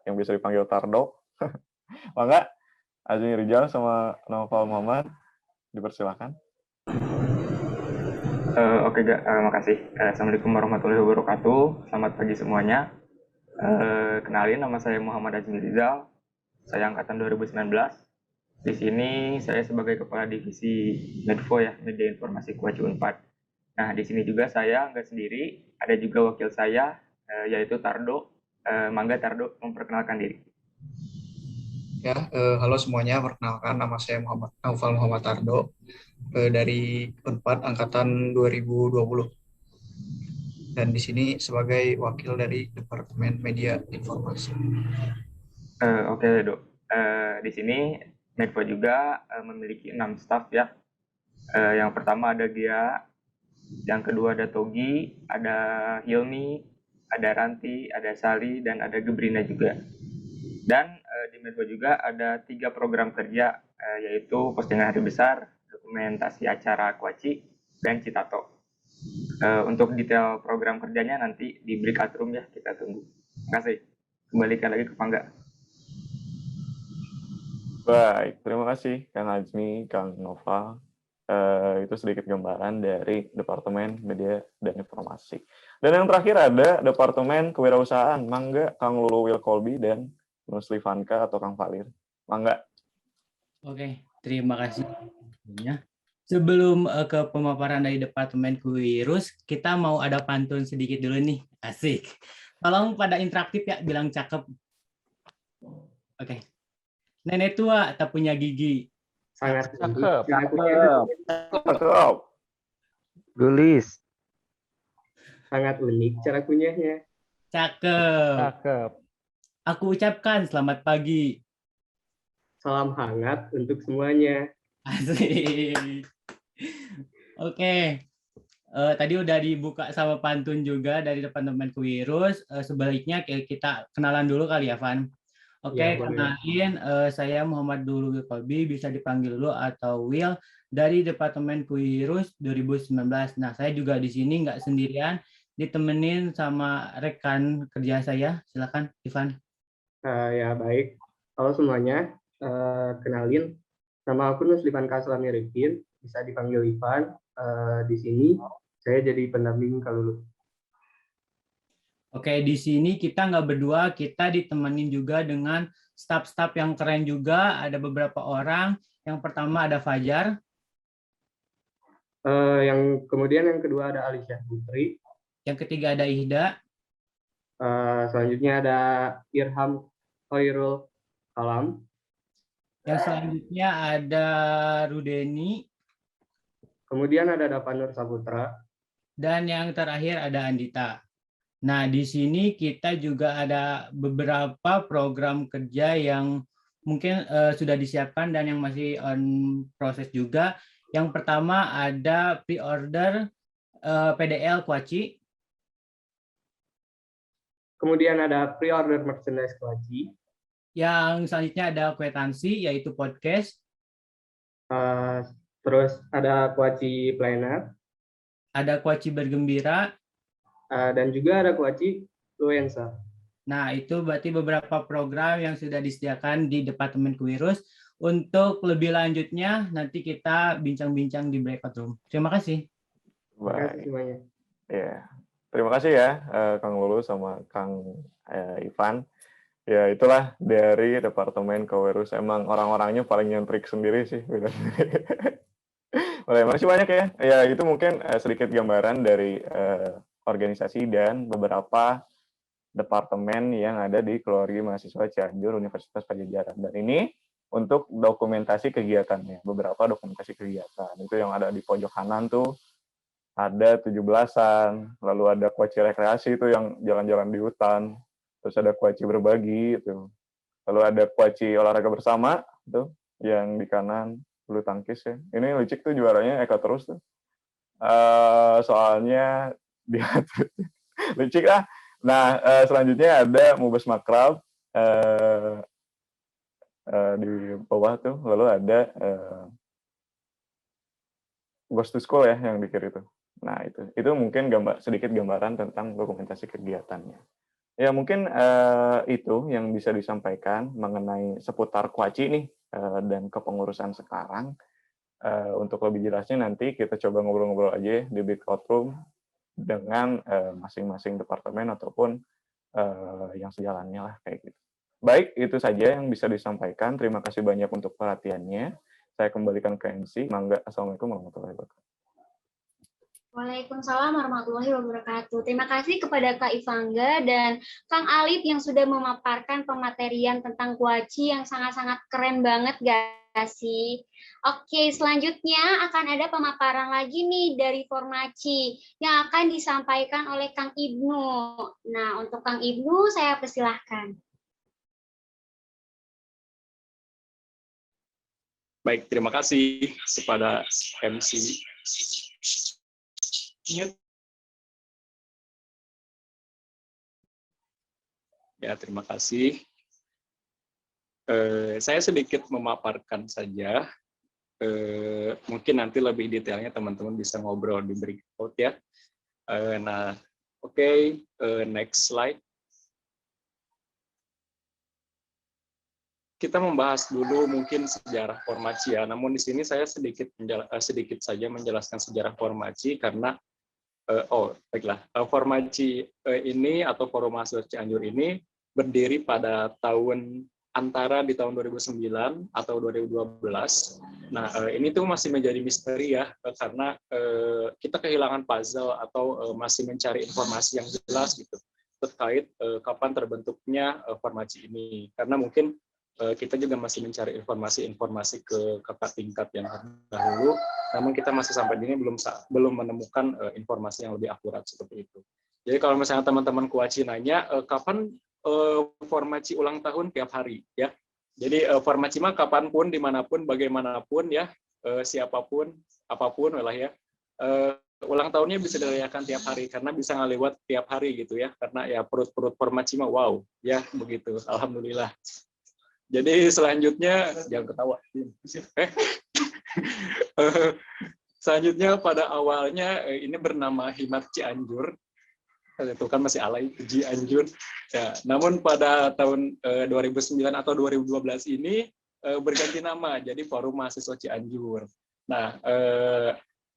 yang bisa dipanggil Tardo. Mangga Azmi Rijal sama Novel Muhammad dipersilakan. Oke, makasih. Assalamualaikum warahmatullahi wabarakatuh. Selamat pagi semuanya. Kenalin, nama saya Muhammad Azmi Rizal. Saya angkatan 2019. Di sini saya sebagai Kepala Divisi Medfo ya, Media Informasi Kuaci Unpad. Nah, di sini juga saya nggak sendiri, ada juga wakil saya, yaitu Tardo. Mangga Tardo memperkenalkan diri. Ya, halo semuanya, perkenalkan nama saya Naufal Muhammad Tardo dari Unpad angkatan 2020. Dan di sini sebagai wakil dari Departemen Media Informasi. Oke, Dok. Di sini Medfo juga memiliki 6 staf ya. Yang pertama ada Gia, yang kedua ada Togi, ada Hilmi, ada Ranti, ada Sali, dan ada Gebrina juga. Dan di Medfo juga ada 3 program kerja, yaitu postingan hari besar, dokumentasi acara Kuaci, dan Citato. Untuk detail program kerjanya nanti di breakout room ya, kita tunggu. Terima kasih. Kembalikan lagi ke Pangga. Baik, terima kasih Kang Azmi, Kang Nova. Itu sedikit gambaran dari Departemen Media dan Informasi. Dan yang terakhir ada Departemen Kewirausahaan. Mangga Kang Lulu Wilkolbi dan Nusli Vanka atau Kang Falir. Mangga. Oke, terima kasih. Sebelum ke pemaparan dari Departemen Kewirus, kita mau ada pantun sedikit dulu nih. Asik. Tolong pada interaktif ya, bilang cakep. Oke. Nenek tua tak punya gigi. Sangat cakep. Gelis. Sangat unik cara kunyahnya. Cakep. Cakep. Aku ucapkan selamat pagi. Salam hangat untuk semuanya. Asik. Oke. Tadi udah dibuka sama pantun juga dari Departemen Kewirus. Sebaliknya kita kenalan dulu kali ya, Van. Oke, Ya, boleh. kenalin, saya Muhammad Dulu Kolbi, bisa dipanggil Dulu atau Will, dari Departemen Kewirus 2019. Nah, saya juga di sini nggak sendirian, ditemenin sama rekan kerja saya. Silakan, Ivan. Ya, baik. Halo semuanya. Kenalin, nama aku Nusliman Kaslami Rifin, bisa dipanggil Ivan. Di sini saya jadi pendamping Kalulu. Oke, di sini kita nggak berdua, kita ditemenin juga dengan staf-staf yang keren juga. Ada beberapa orang. Yang pertama ada Fajar. Kemudian yang kedua ada Alicia Putri. Yang ketiga ada Ihda. Selanjutnya ada Irham Khairul Kalam. Yang selanjutnya ada Rudeni. Kemudian ada Dapanur Saputra. Dan yang terakhir ada Andita. Nah, di sini kita juga ada beberapa program kerja yang mungkin sudah disiapkan dan yang masih on proses juga. Yang pertama ada pre-order PDL Kuaci. Kemudian ada pre-order merchandise Kuaci. Yang selanjutnya ada kwitansi, yaitu podcast. Terus ada Kuaci Planner. Ada Kuaci Bergembira. Dan juga ada Kuaci Luensa. Nah, itu berarti beberapa program yang sudah disediakan di Departemen Kewirus. Untuk lebih lanjutnya, nanti kita bincang-bincang di breakout room. Terima kasih. Baik. Ya, terima kasih ya Kang Lulu sama Kang Ivan. Ya, itulah dari Departemen Kewirus. Emang orang-orangnya paling nyentrik sendiri sih. Boleh, makasih banyak ya. Ya, itu mungkin sedikit gambaran dari organisasi dan beberapa departemen yang ada di Keluarga Mahasiswa Cianjur Universitas Padjadjaran. Dan ini untuk dokumentasi kegiatannya, beberapa dokumentasi kegiatan. Itu yang ada di pojok kanan tuh, ada 17-an, lalu ada Kuaci rekreasi itu yang jalan-jalan di hutan, terus ada Kuaci berbagi, itu. Lalu ada Kuaci olahraga bersama, tuh, yang di kanan, bulu tangkis ya. Ini Licik tuh juaranya Eka terus tuh. Soalnya dia Licik ah. Nah, selanjutnya ada Mubes Makrab di bawah tuh, lalu ada Ghost to School ya yang di kiri itu. Nah, itu mungkin sedikit gambaran tentang dokumentasi kegiatannya. Ya, mungkin itu yang bisa disampaikan mengenai seputar Kuaci nih dan kepengurusan sekarang. Untuk lebih jelasnya nanti kita coba ngobrol-ngobrol aja di breakout room dengan masing-masing departemen ataupun yang sejalannya lah kayak gitu. Baik, itu saja yang bisa disampaikan. Terima kasih banyak untuk perhatiannya. Saya kembalikan ke MC. Mangga, Assalamualaikum warahmatullahi wabarakatuh. Waalaikumsalam warahmatullahi wabarakatuh. Terima kasih kepada Kak Ivangga dan Kang Alip yang sudah memaparkan pematerian tentang Kuaci yang sangat-sangat keren banget, guys. Oke, selanjutnya akan ada pemaparan lagi nih dari Formaci yang akan disampaikan oleh Kang Ibnu. Nah, untuk Kang Ibnu saya persilahkan. Baik, terima kasih kepada MC. Ya, terima kasih. Saya sedikit memaparkan saja. Mungkin nanti lebih detailnya teman-teman bisa ngobrol di breakout ya. Nah, oke, next slide. Kita membahas dulu mungkin sejarah Formaci ya. Namun di sini saya sedikit saja menjelaskan sejarah Formaci karena baiklah, Formaci ini atau Forum Mahasiswa Cianjur ini berdiri pada antara di tahun 2009 atau 2012. Nah, ini tuh masih menjadi misteri ya, karena kita kehilangan puzzle atau masih mencari informasi yang jelas gitu terkait kapan terbentuknya Formaci ini. Karena mungkin kita juga masih mencari informasi-informasi ke kakak tingkat yang dahulu, namun kita masih sampai ini belum menemukan informasi yang lebih akurat seperti itu. Jadi kalau misalnya teman-teman Kuaci nanya, kapan Formaci ulang tahun tiap hari ya. Jadi Formaci mah kapanpun, dimanapun, bagaimanapun ya, siapapun, apapun lah ya. Ulang tahunnya bisa dirayakan tiap hari karena bisa ngelewat tiap hari gitu ya. Karena ya perut-perut Formaci mah wow ya begitu. Alhamdulillah. Jadi selanjutnya jangan ketawa. Selanjutnya pada awalnya ini bernama Himat Cianjur. Itu kan masih alay Cianjur. Ya, namun pada tahun 2009 atau 2012 ini berganti nama jadi Forum Mahasiswa Cianjur. Nah,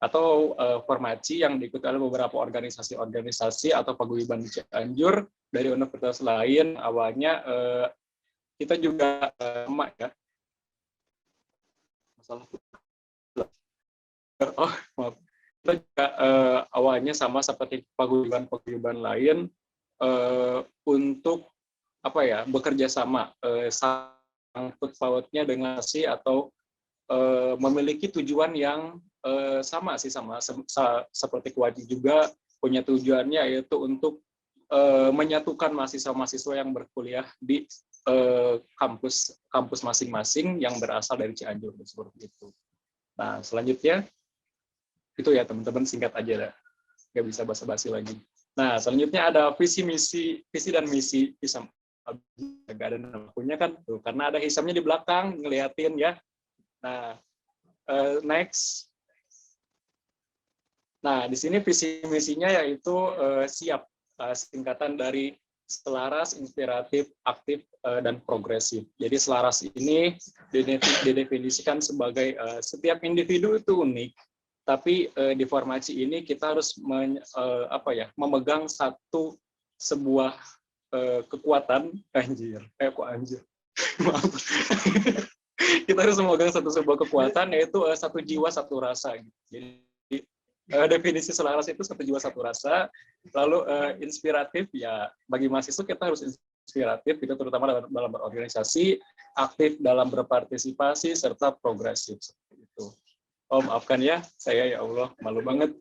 atau Formaci yang diikuti oleh beberapa organisasi-organisasi atau paguyuban di Cianjur dari universitas lain. Awalnya kita juga emak ya. Masalah. Oh, maaf. Kita juga awalnya sama seperti paguyuban-paguyuban lain untuk apa ya bekerja sama sangkut pautnya dengan atau memiliki tujuan yang sama seperti Kuaci juga punya tujuannya yaitu untuk menyatukan mahasiswa-mahasiswa yang berkuliah di kampus masing-masing yang berasal dari Cianjur seperti itu. Nah selanjutnya itu ya teman-teman singkat aja lah, nggak bisa basa-basi lagi. Nah selanjutnya ada visi dan misi Hisam. Nggak ada namanya kan tuh, karena ada Hisamnya di belakang ngeliatin ya. Nah next. Nah di sini visi misinya yaitu siap, singkatan dari selaras, inspiratif, aktif, dan progresif. Jadi selaras ini didefinisikan sebagai setiap individu itu unik. Tapi di Formaci ini kita harus memegang sebuah kekuatan maaf. Kita harus memegang sebuah kekuatan yaitu satu jiwa satu rasa. Jadi definisi selaras itu satu jiwa satu rasa. Lalu inspiratif ya bagi mahasiswa kita harus inspiratif, itu terutama dalam berorganisasi, aktif dalam berpartisipasi serta progresif seperti itu. Oh maafkan ya, saya ya Allah malu banget.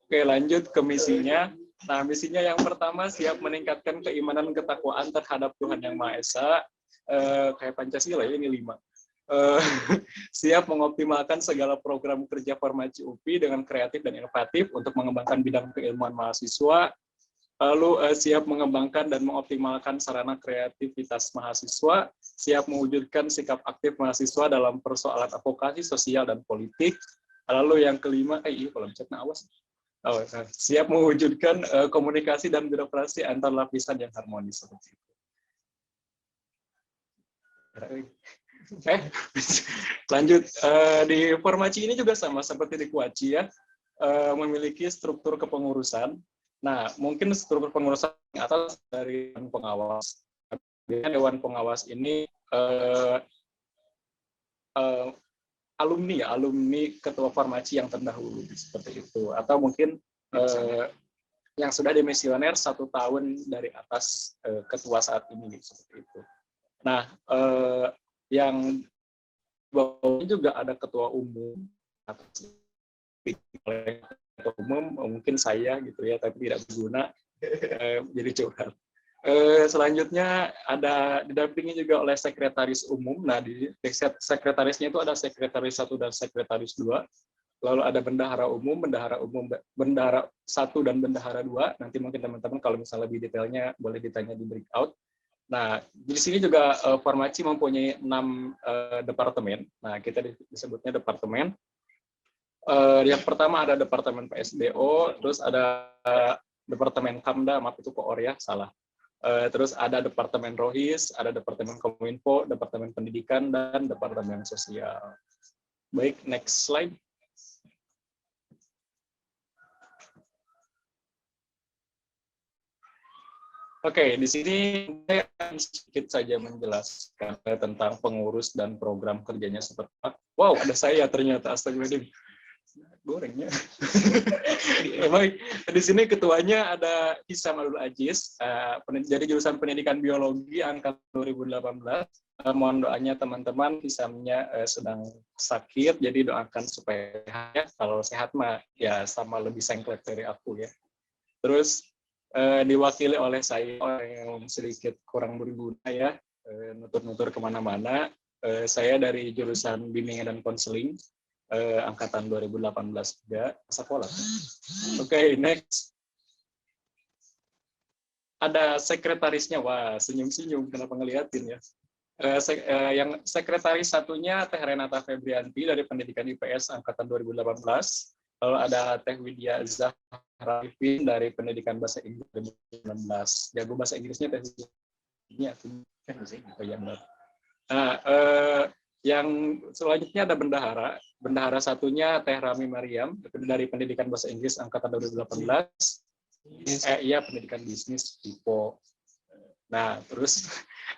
Oke lanjut ke misinya. Nah misinya yang pertama siap meningkatkan keimanan ketakwaan terhadap Tuhan Yang Maha Esa. Kayak Pancasila ya, ini 5. Siap mengoptimalkan segala program kerja Formaci UPI dengan kreatif dan inovatif untuk mengembangkan bidang keilmuan mahasiswa. Lalu siap mengembangkan dan mengoptimalkan sarana kreativitas mahasiswa, siap mewujudkan sikap aktif mahasiswa dalam persoalan advokasi sosial dan politik. Lalu yang kelima, kalau chatnya awas. Siap mewujudkan komunikasi dan birokrasi antar lapisan yang harmonis seperti itu. Lanjut, di Formaci ini juga sama seperti di Kuaci ya, memiliki struktur kepengurusan. Nah, mungkin struktur pengurusan atas dari Dewan Pengawas. Dewan Pengawas ini alumni Ketua Formaci yang terdahulu seperti itu, atau mungkin yang sudah dimisioner 1 tahun dari atas ketua saat ini seperti itu. Nah, yang bawahnya juga ada ketua umum atau ketua umum mungkin saya gitu ya, tapi tidak berguna jadi curhat. Selanjutnya ada didampingi juga oleh sekretaris umum. Nah di sekretarisnya itu ada sekretaris 1 dan sekretaris 2. Lalu ada bendahara 1 dan bendahara 2. Nanti mungkin teman-teman kalau misalnya lebih detailnya boleh ditanya di breakout. Nah di sini juga Formaci mempunyai 6 departemen. Nah kita disebutnya departemen. Yang pertama ada Departemen PSDO, terus ada Departemen Kamda, maaf itu Koor ya, salah. Terus ada Departemen Rohis, ada Departemen Kominfo, Departemen Pendidikan, dan Departemen Sosial. Baik, next slide. Oke, di sini saya akan sedikit saja menjelaskan tentang pengurus dan program kerjanya seperti apa. Wow, ada saya ternyata, astagfirullahaladzim. Gorengnya. Baik, di sini ketuanya ada Hisam Abdul Aziz, dari jurusan Pendidikan Biologi angkatan 2018. Mohon doanya teman-teman, Hisamnya sedang sakit, jadi doakan supaya sehat. Kalau sehat mah ya sama lebih sengklek dari aku ya. Terus diwakili oleh saya, orang yang sedikit kurang berguna ya, nutur-nutur kemana-mana. Saya dari jurusan bimbingan dan konseling, angkatan 2018 juga, sekolah. Oke, next. Ada sekretarisnya, wah senyum-senyum, kenapa ngeliatin ya. Yang sekretaris satunya Teh Renata Febrianti dari Pendidikan IPS angkatan 2018. Lalu ada Teh Widya Zahra Arifin dari Pendidikan Bahasa Inggris 2019. Jago bahasa Inggrisnya Teh Widya. Oh iya benar. Nah, yang selanjutnya ada bendahara. Bendahara satunya Teh Rami Mariam dari Pendidikan Bahasa Inggris angkatan 2018. Iya, pendidikan bisnis TIPO. Nah, terus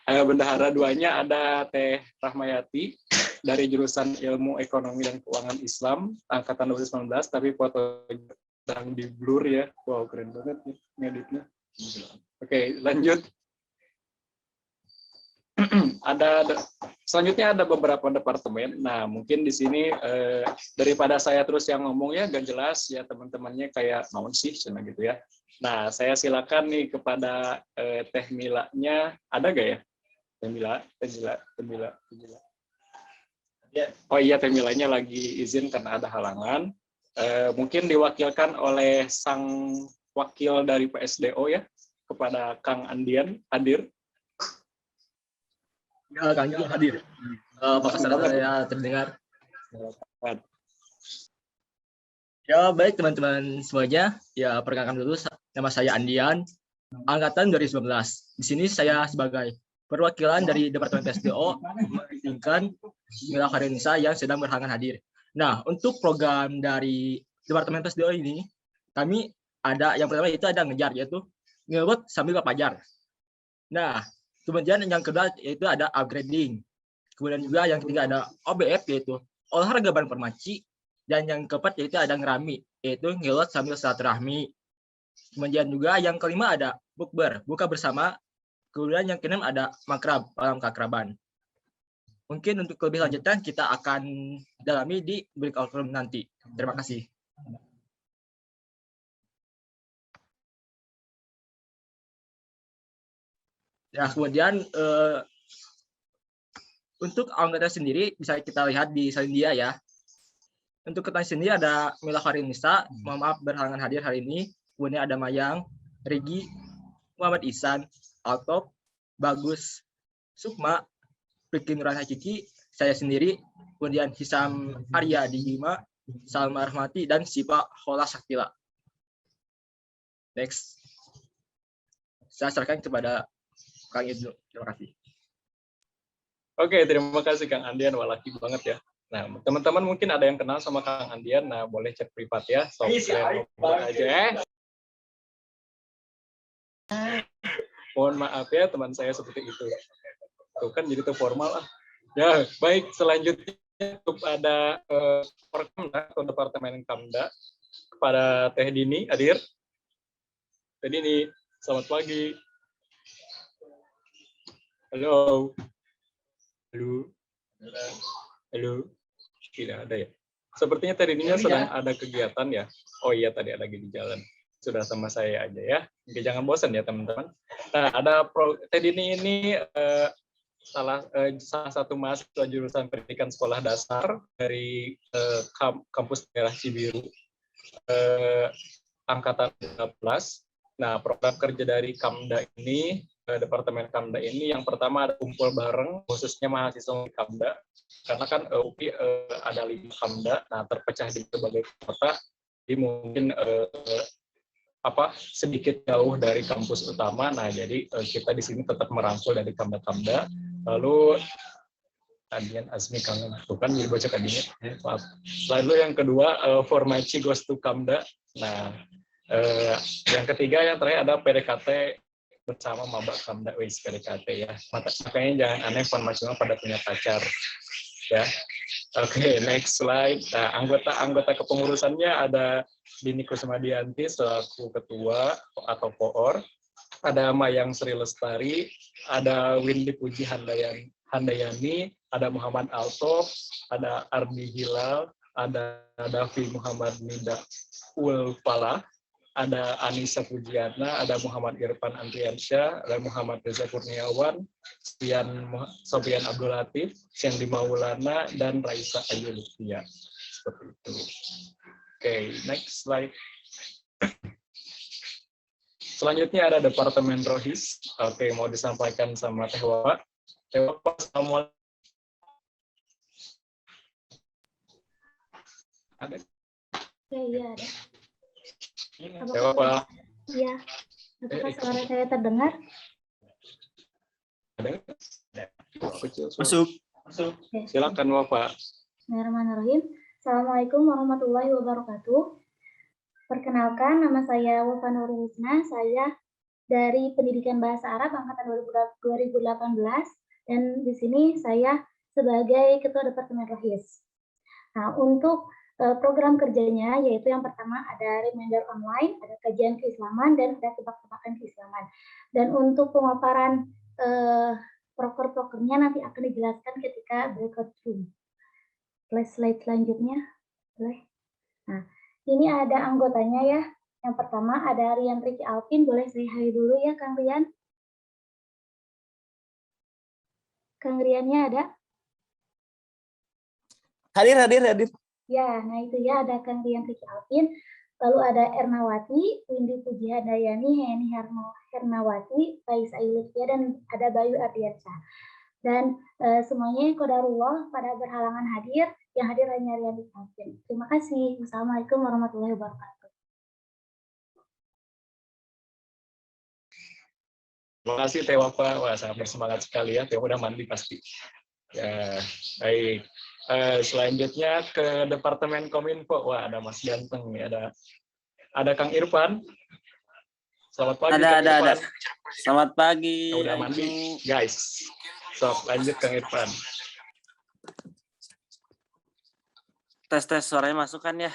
bendahara duanya ada Teh Rahmayati dari jurusan Ilmu Ekonomi dan Keuangan Islam angkatan 2019, tapi foto sedang di blur ya. Wow, keren banget nih ngeditnya. Oke, lanjut. Selanjutnya ada beberapa departemen. Nah, mungkin di sini daripada saya terus yang ngomongnya gak jelas ya, teman-temannya kayak naon sih cina gitu ya. Nah, saya silakan nih kepada Teh Milanya, ada gak ya? Teh Mila. Oh iya, Teh Milanya lagi izin karena ada halangan. Mungkin diwakilkan oleh sang wakil dari PSDO ya, kepada Kang Andian hadir. Ya, Kang Andian hadir. Apakah saya terdengar? Ya, baik teman-teman semuanya. Ya, perkenalkan dulu, nama saya Andian, angkatan 2019. Di sini saya sebagai perwakilan dari Departemen PSDO menginginkan Mila Karenisa yang sedang berhalangan hadir. Nah, untuk program dari Departemen PSDO ini, kami ada yang pertama itu ada ngejar, yaitu nge-work sambil belajar. Nah, kemudian yang kedua yaitu ada upgrading. Kemudian juga yang ketiga ada OBF, yaitu olahraga bareng permaci. Dan yang keempat yaitu ada ngerami, yaitu ngelot sambil silaturahmi. Kemudian juga yang kelima ada bukber, buka bersama. Kemudian yang keenam ada makrab, malam keakraban. Mungkin untuk lebih lanjutan kita akan dalami di breakout room nanti. Terima kasih. Ya, kemudian untuk anggota sendiri bisa kita lihat di Salindia ya. Untuk ketua sendiri ada Mila Karenisa, mohon maaf berhalangan hadir hari ini. Kemudian ada Mayang, Regi, Muhammad Ihsan, Altop, Bagus, Sukma, Bikin Nurhan Hakiki, saya sendiri, kemudian Hisam Arya Dihima, Salma Rahmati, dan Sipa Hola Saktila. Next. Saya serahkan kepada Kang Ibnu. Terima kasih. Oke, terima kasih Kang Andian, walaki banget ya. Nah, teman-teman mungkin ada yang kenal sama Kang Andian, nah boleh cek privat ya. So, aja. Mohon maaf ya teman saya seperti itu. Tuh kan jadi tuh formal ah. Ya, baik, selanjutnya kepada Porkamda atau Departemen Kamda, kepada Teh Dini hadir. Teh Dini, selamat pagi. Halo. Halo. Halo. Tidak ada ya. Sepertinya Teh Dininya sedang ada kegiatan ya. Oh iya, tadi ada lagi di jalan. Sudah sama saya aja ya. Oke, jangan bosan ya teman-teman. Nah, ada Teh Dini ini salah satu mahasiswa jurusan pendidikan sekolah dasar dari kampus daerah Cibiru, angkatan 13. Nah, program kerja dari Kamda ini, Departemen Kamda ini, yang pertama ada kumpul bareng, khususnya mahasiswa Kamda, karena kan UPI ada 5 Kamda, nah terpecah di berbagai kota, jadi mungkin sedikit jauh dari kampus utama. Nah, jadi kita di sini tetap merangkul dari Kamda-Kamda. Lalu Adian Azmi kangen tuh kan jadi baca tadinya. Maaf. Lalu yang kedua Formaci Goes to Kamda. Nah, yang ketiga yang terakhir ada PDKT bersama maba Kamda. Wis PDKT ya. Makanya jangan aneh Formaci pada punya pacar. Ya. Oke, next slide. Nah, anggota kepengurusannya ada Dini Kusmadianti selaku ketua atau poor, ada Mayang Sri Lestari, ada Windy Puji Handayani, ada Muhammad Altof, ada Ardi Hilal, ada Davi Muhammad Nida Ulfala, ada Anissa Pujiana, ada Muhammad Irfan Andriansyah, ada Muhammad Reza Kurniawan, Sofian Abdul Latif, Siendi Maulana, dan Raisa Ayu Lutfia. Seperti itu. Oke, next slide. Selanjutnya ada Departemen Rohis. Oke, mau disampaikan sama Teh Wawa. Teh Wawa, assalamualaikum. Ada? Iya, ada. Teh Wawa. Iya. Apakah suara saya terdengar? Ada? Masuk. Silakan Wawa. Bismillahirrahmanirrahim. Assalamualaikum warahmatullahi wabarakatuh. Perkenalkan, nama saya Wafa Nurul Husna. Saya dari Pendidikan Bahasa Arab angkatan 2018 dan di sini saya sebagai Ketua Departemen Rohis. Nah, untuk program kerjanya yaitu yang pertama ada reminder online, ada kajian keislaman, dan ada tebak-tebakan keislaman. Dan untuk pemaparan proker-prokernya nanti akan dijelaskan ketika breakout room. Slide selanjutnya, boleh. Nah, ini ada anggotanya ya. Yang pertama ada Rian Riki Alvin, boleh saya hai dulu ya Kang Rian. Kang Riannya ada? Hadir. Ya, nah itu ya ada Kang Rian Riki Alvin. Lalu ada Ernawati, Windy Pujihandayani, Heni Hernawati, Faiz Ayulutya, dan ada Bayu Ardiansyah. Dan semuanya qadarullah pada berhalangan hadir, yang hadir hanya Rian Riki Alvin. Terima kasih. Wassalamualaikum warahmatullahi wabarakatuh. Terima kasih Teh Wafa. Wah, sangat bersemangat sekali ya. Teh udah mandi pasti. Ya, baik. Selanjutnya ke Departemen Kominfo. Wah, ada Mas Ganteng nih. Ada Kang Irfan. Selamat pagi. Ada. Selamat pagi. Udah mandi, guys. Sok, lanjut Kang Irfan. Tes suaranya masuk kan ya?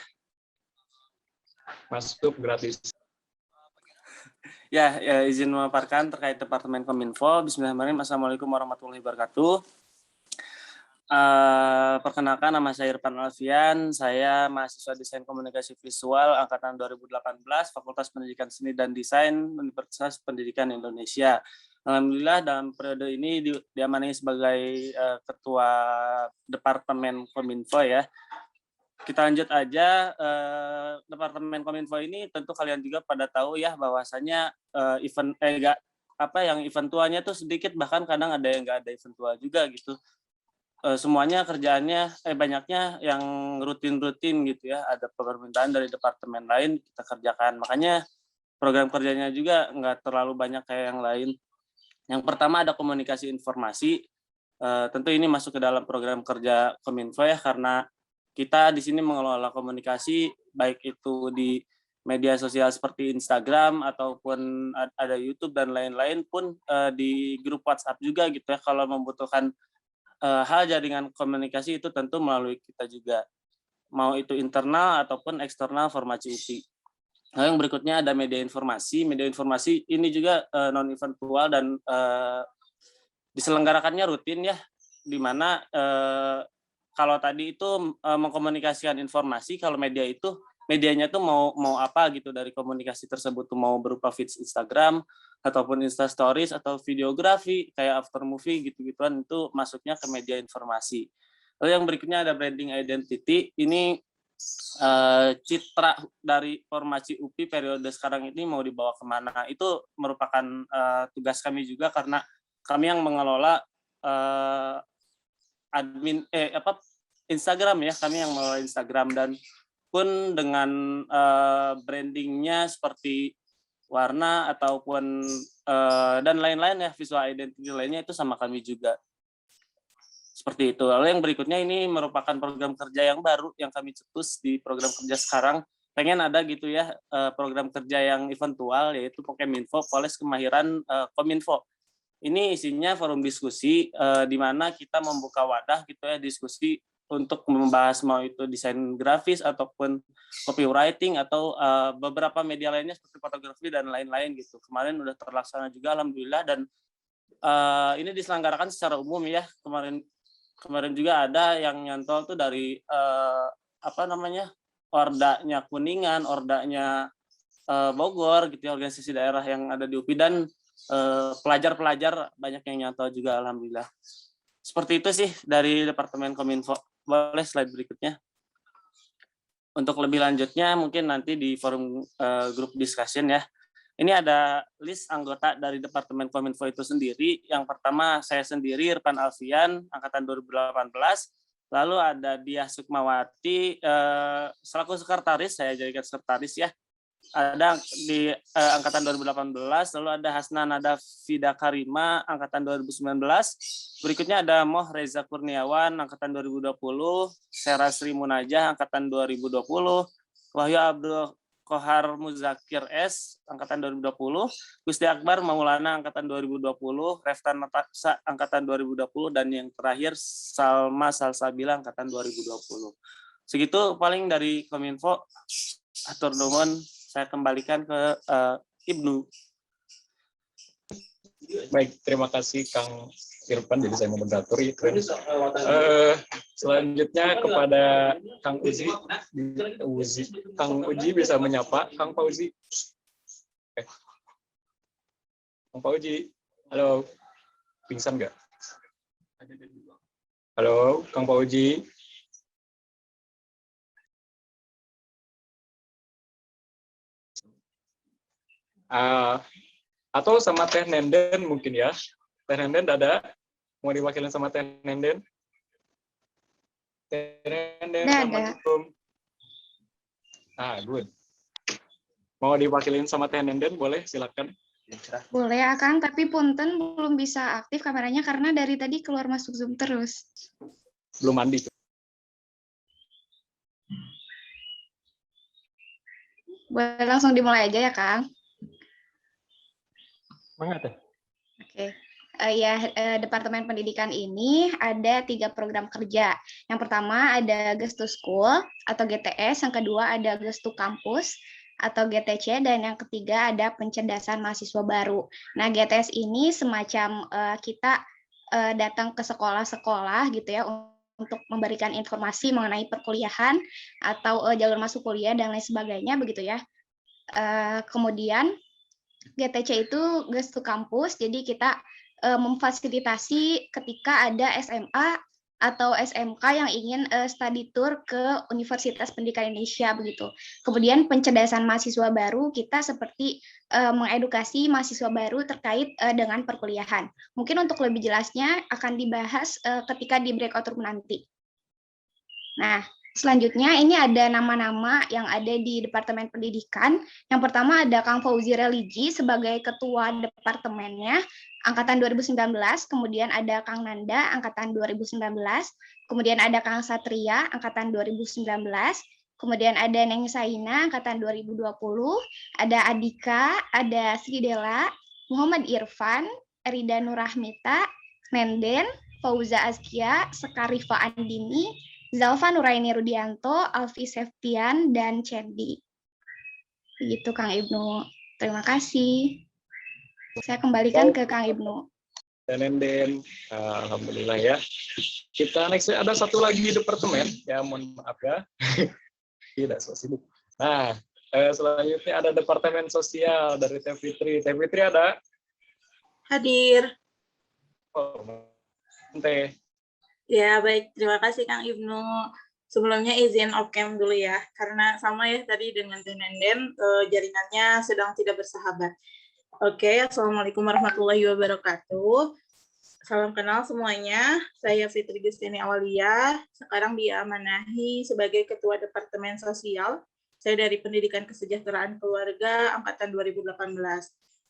Masuk gratis. Ya, izin memaparkan terkait Departemen Kominfo. Bismillahirrahmanirrahim. Assalamualaikum warahmatullahi wabarakatuh. Perkenalkan, nama saya Irfan Alfian. Saya mahasiswa Desain Komunikasi Visual angkatan 2018, Fakultas Pendidikan Seni dan Desain Universitas Pendidikan Indonesia. Alhamdulillah dalam periode ini diamanahi sebagai Ketua Departemen Kominfo ya. Kita lanjut aja. Departemen Kominfo ini tentu kalian juga pada tahu ya bahwasanya event tuanya tuh sedikit, bahkan kadang ada yang nggak ada event tua juga gitu. Semuanya kerjaannya banyaknya yang rutin gitu ya. Ada permintaan dari departemen lain kita kerjakan. Makanya program kerjanya juga nggak terlalu banyak kayak yang lain. Yang pertama ada komunikasi informasi. Tentu ini masuk ke dalam program kerja Kominfo ya, karena kita di sini mengelola komunikasi baik itu di media sosial seperti Instagram ataupun ada YouTube dan lain-lain pun di grup WhatsApp juga gitu ya. Kalau membutuhkan hal jaringan komunikasi itu tentu melalui kita juga, mau itu internal ataupun eksternal Formaci UPI. Nah, yang berikutnya ada media informasi. Media informasi ini juga non-eventual dan diselenggarakannya rutin ya, di mana kalau tadi itu mengkomunikasikan informasi, kalau media itu medianya tuh mau apa gitu dari komunikasi tersebut, tuh mau berupa feeds Instagram ataupun Insta Stories atau videografi kayak after movie gitu-gituan, itu masuknya ke media informasi. Lalu yang berikutnya ada branding identity. Ini citra dari Formaci UPI periode sekarang ini mau dibawa kemana, itu merupakan tugas kami juga, karena kami yang mengelola Instagram ya, kami yang mengelola Instagram, dan pun dengan brandingnya seperti warna ataupun dan lain-lain ya, visual identity lainnya itu sama kami juga. Seperti itu. Lalu yang berikutnya ini merupakan program kerja yang baru yang kami cetus di program kerja sekarang. Pengen ada gitu ya program kerja yang eventual, yaitu Pokeminfo, Poles Kemahiran Kominfo. Ini isinya forum diskusi di mana kita membuka wadah gitu ya, diskusi untuk membahas mau itu desain grafis ataupun copywriting atau beberapa media lainnya seperti fotografi dan lain-lain gitu. Kemarin udah terlaksana juga alhamdulillah, dan ini diselenggarakan secara umum ya. Kemarin juga ada yang nyantol tuh dari Ordanya Kuningan, Ordanya Bogor gitu ya, organisasi daerah yang ada di UPI, dan pelajar-pelajar banyak yang nyantol juga, alhamdulillah. Seperti itu sih dari Departemen Kominfo. Boleh slide berikutnya. Untuk lebih lanjutnya mungkin nanti di forum grup discussion ya. Ini ada list anggota dari Departemen Kominfo itu sendiri. Yang pertama saya sendiri, Irfan Alfian, angkatan 2018. Lalu ada Diah Sukmawati, selaku sekretaris, saya jadikan sekretaris ya. Ada di angkatan 2018, lalu ada Hasna Nada Fida Karima, angkatan 2019. Berikutnya ada Moh Reza Kurniawan, angkatan 2020. Sera Sri Munajah, angkatan 2020. Wahyu Abdul Kohar Muzakir S, angkatan 2020. Gusti Akbar Maulana, angkatan 2020. Reftan Nataksa, angkatan 2020. Dan yang terakhir Salma Salsabila, angkatan 2020. Segitu paling dari Kominfo. Atur nuhun, saya kembalikan ke Ibnu. Baik, terima kasih Kang Irfan, jadi saya moderator. Selanjutnya kepada Kang Uzi. Kang Uji bisa menyapa Kang Fauzi. Kang Fauzi, halo. Pingsan nggak? Halo, Kang Fauzi. Atau sama Teh Nenden mungkin ya. Teh Nenden ada? Mau diwakilin sama Teh Nenden? Teh Nenden, Assalamualaikum. Good. Mau diwakilin sama Teh Nenden, boleh? Silakan. Boleh, Akang, tapi punten belum bisa aktif kameranya karena dari tadi keluar masuk Zoom terus. Belum mandi. Boleh langsung dimulai aja ya, Kang? Oke. Departemen Pendidikan ini ada 3 program kerja. Yang pertama ada Gestu School atau GTS, yang kedua ada Gestu Kampus atau GTC, dan yang ketiga ada Pencerdasan Mahasiswa Baru. Nah, GTS ini semacam kita datang ke sekolah-sekolah gitu ya untuk memberikan informasi mengenai perkuliahan atau jalur masuk kuliah dan lain sebagainya begitu ya. Kemudian GTC itu Gestu Kampus, jadi kita memfasilitasi ketika ada SMA atau SMK yang ingin study tour ke Universitas Pendidikan Indonesia begitu. Kemudian Pencerdasan Mahasiswa Baru, kita seperti mengedukasi mahasiswa baru terkait dengan perkuliahan. Mungkin untuk lebih jelasnya akan dibahas ketika di breakout room nanti. Nah, selanjutnya ini ada nama-nama yang ada di Departemen Pendidikan. Yang pertama ada Kang Fauzi Religi sebagai Ketua Departemennya, Angkatan 2019. Kemudian ada Kang Nanda, Angkatan 2019. Kemudian ada Kang Satria, Angkatan 2019. Kemudian ada Neng Saina, Angkatan 2020. Ada Adika, ada Sridela, Muhammad Irfan, Erida Nurahmita, Nenden, Fauza Azkia, Sekarifa Andini, Zalfa Nuraini Rudianto, Alfi Septian, dan Cendi. Begitu Kang Ibnu. Terima kasih. Saya kembalikan ke Kang Ibnu. Nenden, alhamdulillah ya. Kita next ada satu lagi departemen, ya mohon maaf ya. Tidak so sibuk. Nah, selanjutnya ada Departemen Sosial dari Teh Fitri. Teh Fitri ada? Hadir. Oh, Teh. Ya, baik. Terima kasih, Kang Ibnu. Sebelumnya izin off-cam dulu ya, karena sama ya tadi dengan Teh Nenden, jaringannya sedang tidak bersahabat. Oke, Assalamualaikum warahmatullahi wabarakatuh. Salam kenal semuanya. Saya Fitri Gustini Awalia, sekarang diamanahi sebagai Ketua Departemen Sosial. Saya dari Pendidikan Kesejahteraan Keluarga, Angkatan 2018.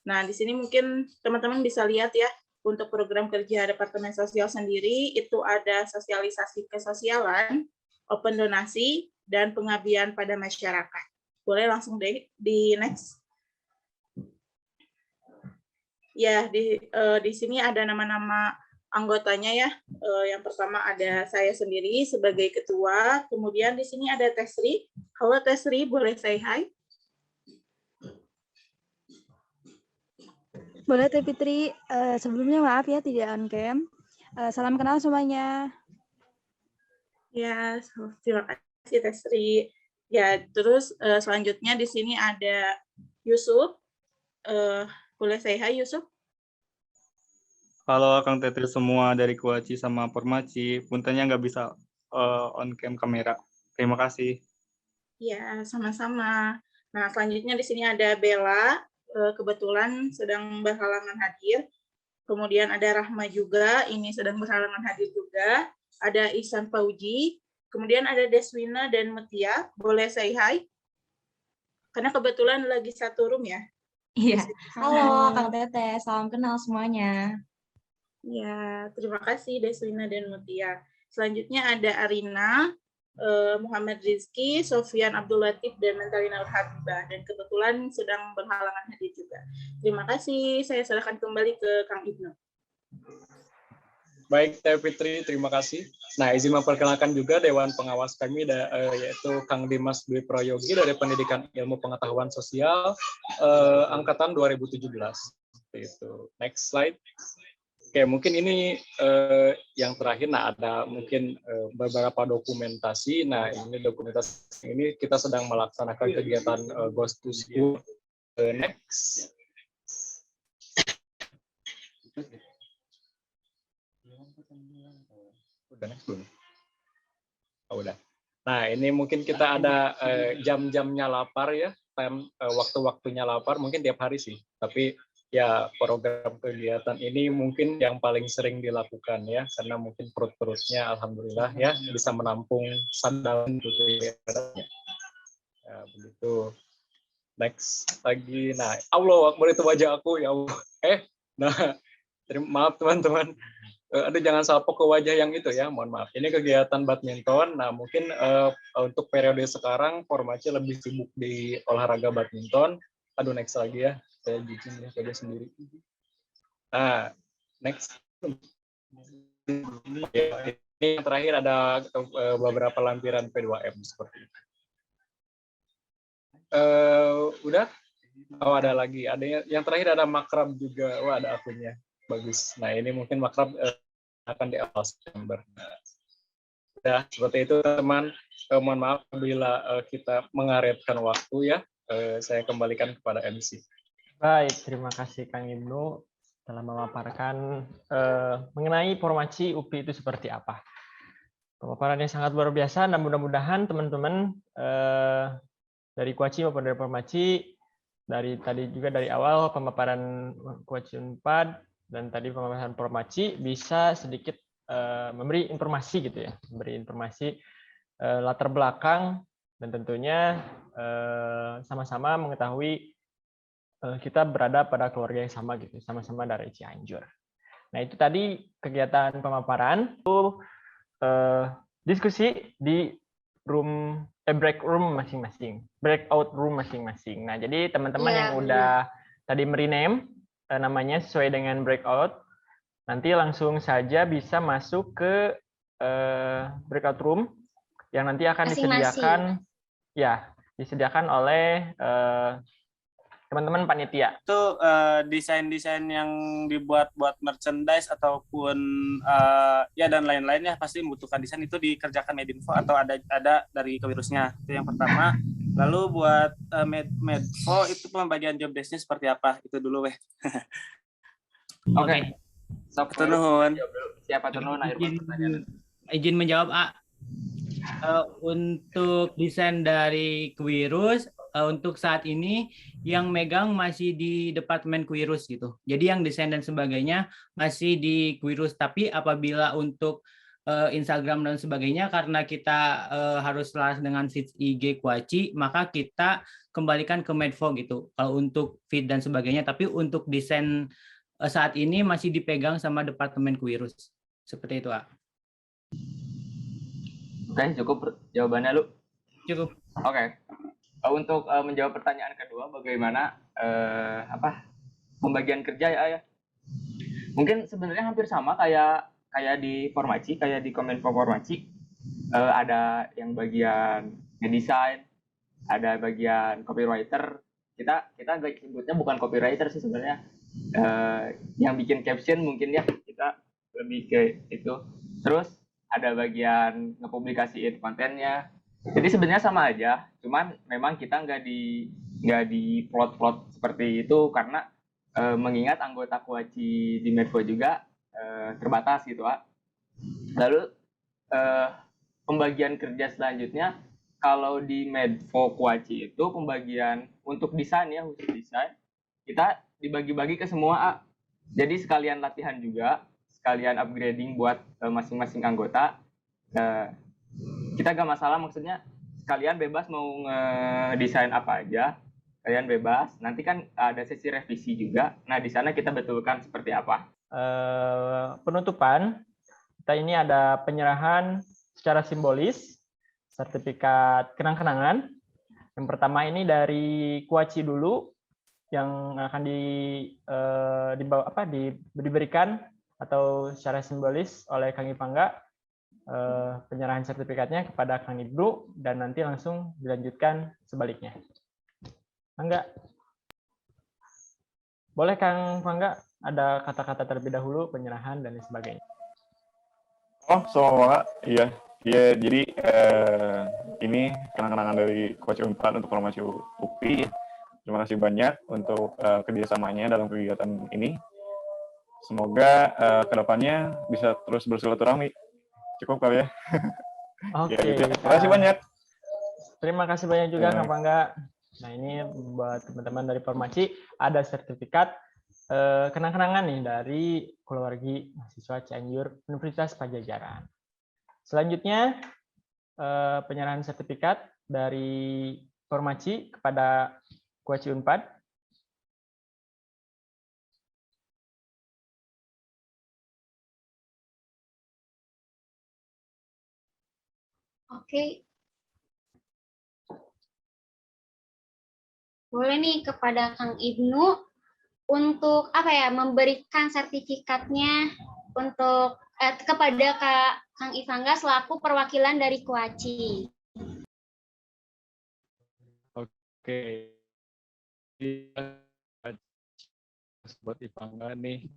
Nah, di sini mungkin teman-teman bisa lihat ya, untuk program kerja Departemen Sosial sendiri, itu ada sosialisasi kesosialan, open donasi, dan pengabdian pada masyarakat. Boleh langsung deh di next. Ya, di sini ada nama-nama anggotanya ya. Yang pertama ada saya sendiri sebagai ketua, kemudian di sini ada Teh Sri. Halo Teh Sri, boleh say hi? Boleh Teh Fitri, sebelumnya maaf ya tidak on cam. Salam kenal semuanya. Ya, terima kasih Teh Sri. Ya, terus selanjutnya di sini ada Yusuf. Boleh say hi, Yusuf? Halo Kang Tetri semua dari Kuaci sama Formaci. Puntennya nggak bisa on cam kamera. Terima kasih. Ya, sama-sama. Nah, selanjutnya di sini ada Bella. Kebetulan sedang berhalangan hadir. Kemudian ada Rahma juga, ini sedang berhalangan hadir juga. Ada Ihsan Fauji. Kemudian ada Deswina dan Mutia. Boleh say hi? Karena kebetulan lagi satu room ya. Iya. Halo Kang Teteh, salam kenal semuanya. Ya, terima kasih Deswina dan Mutia. Selanjutnya ada Arina, Muhammad Rizky, Sofian Abdul Latif, dan Mentalina Al-Habibah. Dan kebetulan sedang berhalangan hadir juga. Terima kasih. Saya serahkan kembali ke Kang Ibnu. Baik, Teh Fitri, terima kasih. Nah, izin memperkenalkan juga Dewan Pengawas kami, yaitu Kang Dimas Dwi Prayogi dari Pendidikan Ilmu Pengetahuan Sosial, Angkatan 2017. Itu. Next slide. Oke, mungkin ini yang terakhir. Nah, ada mungkin beberapa dokumentasi. Nah, ini dokumentasi ini kita sedang melaksanakan kegiatan Ghost to School. Next. Udah next belum? Oh, udah. Nah, ini mungkin kita ada jam-jamnya lapar ya, waktu-waktunya lapar mungkin tiap hari sih. Tapi ya program kegiatan ini mungkin yang paling sering dilakukan ya, karena mungkin perut-perutnya alhamdulillah ya bisa menampung sandalan gitu ya. Ya, begitu. Next lagi. Nah, Allah Akbar itu wajah aku ya Allah. Nah, maaf teman-teman. Aduh, jangan salpok ke wajah yang itu ya, mohon maaf. Ini kegiatan badminton. Nah, mungkin untuk periode sekarang Formaci lebih sibuk di olahraga badminton. Aduh, next lagi ya. Saya jijik ya kerja sendiri. Nah, next. Ya, ini yang terakhir ada beberapa lampiran P2M seperti itu. Udah? Oh, ada lagi. Ada yang terakhir ada makrab juga. Wah, ada akunnya. Bagus. Nah, ini mungkin makrab akan di awal September. Ya, seperti itu teman. Mohon maaf bila kita mengaretkan waktu ya. Saya kembalikan kepada MC. Baik, terima kasih Kang Ibnu telah memaparkan mengenai Formaci UPI itu seperti apa. Pemaparannya sangat luar biasa dan mudah-mudahan teman-teman dari Kuaci maupun dari Formaci dari tadi juga dari awal pemaparan Kuaci Unpad dan tadi pemaparan Formaci bisa sedikit memberi informasi gitu ya, memberi informasi latar belakang dan tentunya sama-sama mengetahui kita berada pada keluarga yang sama gitu, sama-sama dari Cianjur. Nah, itu tadi kegiatan pemaparan itu diskusi di break room masing-masing, breakout room masing-masing. Nah, jadi teman-teman yang udah tadi merename namanya sesuai dengan breakout, nanti langsung saja bisa masuk ke breakout room yang nanti akan disediakan oleh teman-teman panitia. Itu desain-desain yang dibuat buat merchandise ataupun ya dan lain-lainnya pasti membutuhkan desain, itu dikerjakan Medinfo atau ada dari Kewirusnya. Itu yang pertama. Lalu buat Medfo itu pembagian job desk-nya seperti apa? Itu dulu weh. Oke. Siapa dulu? Izin menjawab, A. Untuk desain dari Kewirus untuk saat ini yang megang masih di Departemen Kewirus gitu. Jadi yang desain dan sebagainya masih di Kewirus, tapi apabila untuk Instagram dan sebagainya karena kita harus selaras dengan feed IG Kuaci, maka kita kembalikan ke Medfo gitu. Kalau untuk feed dan sebagainya, tapi untuk desain saat ini masih dipegang sama Departemen Kewirus. Seperti itu, A. Oke, cukup jawabannya lu. Cukup. Oke. Untuk menjawab pertanyaan kedua, bagaimana pembagian kerja ya? Mungkin sebenarnya hampir sama kayak di Formaci, kayak di Kominfo Formaci. Ada yang bagian ngedesain, ada bagian copywriter. Kita sebutnya bukan copywriter sih sebenarnya. Yang bikin caption mungkin ya, kita lebih ke itu. Terus ada bagian ngepublikasiin kontennya, Jadi sebenarnya sama aja, cuman memang kita nggak di plot seperti itu karena mengingat anggota Kuaci di Medvo juga terbatas gitu, Pak. Lalu pembagian kerja selanjutnya kalau di Medvo Kuaci itu pembagian untuk desain ya, khusus desain kita dibagi-bagi ke semua. Jadi sekalian latihan juga, sekalian upgrading buat masing-masing anggota. Kita gak masalah, maksudnya kalian bebas mau ngedesain apa aja, kalian bebas. Nanti kan ada sesi revisi juga. Nah di sana kita betulkan seperti apa. Penutupan kita ini ada penyerahan secara simbolis sertifikat kenang-kenangan. Yang pertama ini dari Kuaci dulu yang akan diberikan atau secara simbolis oleh Kang Ipangga. Penyerahan sertifikatnya kepada Kang Ibnu dan nanti langsung dilanjutkan sebaliknya. Enggak? Boleh Kang Pangga ada kata-kata terlebih dahulu penyerahan dan lain sebagainya. Oh, sama Iya. Iya, jadi ini kenang-kenangan dari Kuaci Unpad untuk Formasi UPI. Terima kasih banyak untuk kerjasamanya dalam kegiatan ini. Semoga kedepannya bisa terus bersilaturahmi. Cukup kali ya. Oke. Ya, gitu. Terima kasih banyak. Terima kasih banyak juga Kang Pangga. Nah ini buat teman-teman dari Formaci ada sertifikat kenang-kenangan nih dari keluarga mahasiswa Cianjur Universitas Pajajaran. Selanjutnya penyerahan sertifikat dari Formaci kepada Kuaci Unpad. Oke. Boleh nih kepada Kang Ibnu untuk memberikan sertifikatnya untuk kepada Kang Ipangga selaku perwakilan dari Kuaci. Oke. Buat Ipangga nih.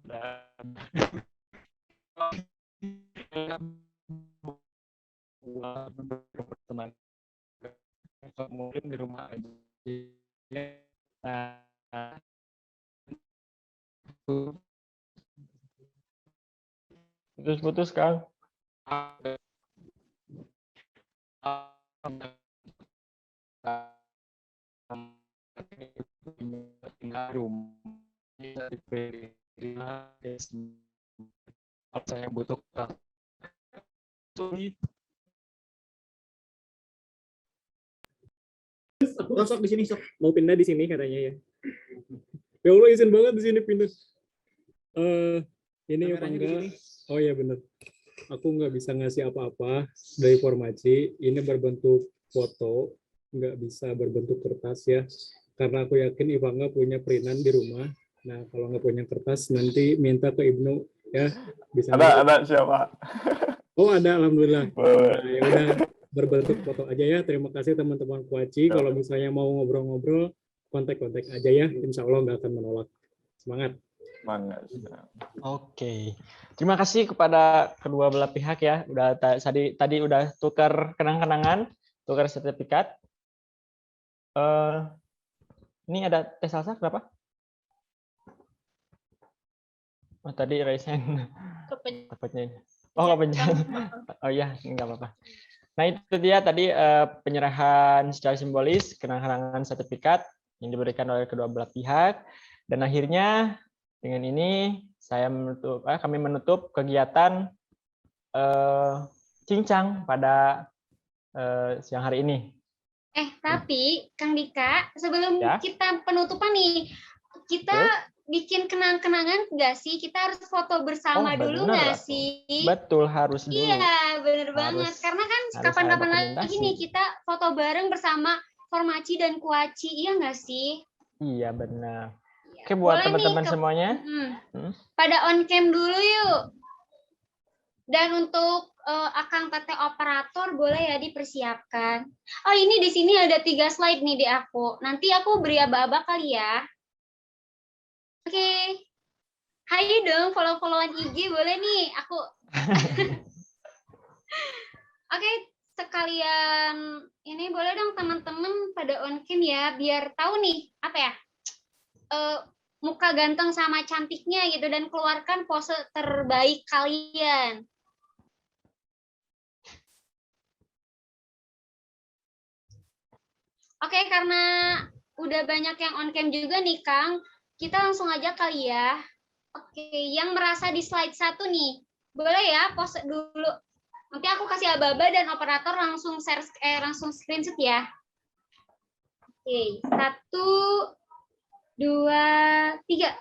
Berteman mungkin di rumah aja. Putus-putus Kang. Saya butuh sok di sini sok mau pindah di sini katanya ya. Ya Allah izin banget di sini pindah. Ini ya Pangga. Oh ya benar. Aku nggak bisa ngasih apa-apa dari Formaci. Ini berbentuk foto, nggak bisa berbentuk kertas ya. Karena aku yakin Ipangga punya printan di rumah. Nah kalau nggak punya kertas nanti minta ke Ibnu ya. Bisa. Ada siapa? Oh ada, alhamdulillah. Nah, ya udah berbentuk foto aja ya. Terima kasih teman-teman Kuaci. Kalau misalnya mau ngobrol-ngobrol, kontak-kontak aja ya. Insya Allah nggak akan menolak. Semangat. Semangat. Oke. Terima kasih kepada kedua belah pihak ya. Udah tadi udah tukar kenang-kenangan, tukar sertifikat. Ini ada tes salsa kenapa? Oh, tadi Raisen. Kepencet. Oh, kepencet. Oh iya, enggak apa-apa. Nah, itu dia tadi penyerahan secara simbolis kenang-kenangan sertifikat yang diberikan oleh kedua belah pihak. Dan akhirnya dengan ini kami menutup kegiatan cincang pada siang hari ini. Tapi Kang Dika, sebelum kita penutupan nih, kita bikin kenang-kenangan nggak sih? Kita harus foto bersama dulu nggak sih? Betul, harus dulu. Iya, bener banget. Karena kan kapan-kapan lagi nih kita foto bareng bersama Formaci dan Kuaci, iya nggak sih? Iya, benar. Oke, buat teman-teman semuanya. Pada on cam dulu yuk. Dan untuk Akang Tete operator boleh ya dipersiapkan. Oh ini di sini ada 3 slide nih di aku. Nanti aku beri aba-aba kali ya. Oke. Hayu dong follow-followan IG boleh nih aku. Oke, sekalian ini boleh dong teman-teman pada on cam ya, biar tahu nih apa ya muka ganteng sama cantiknya gitu, dan keluarkan pose terbaik kalian. Oke, karena udah banyak yang on cam juga nih Kang, kita langsung aja kali ya. Oke, yang merasa di slide 1 nih, boleh ya pose dulu. Nanti aku kasih aba-aba dan operator langsung share, langsung screenshot ya. Oke, 1, 2, 3.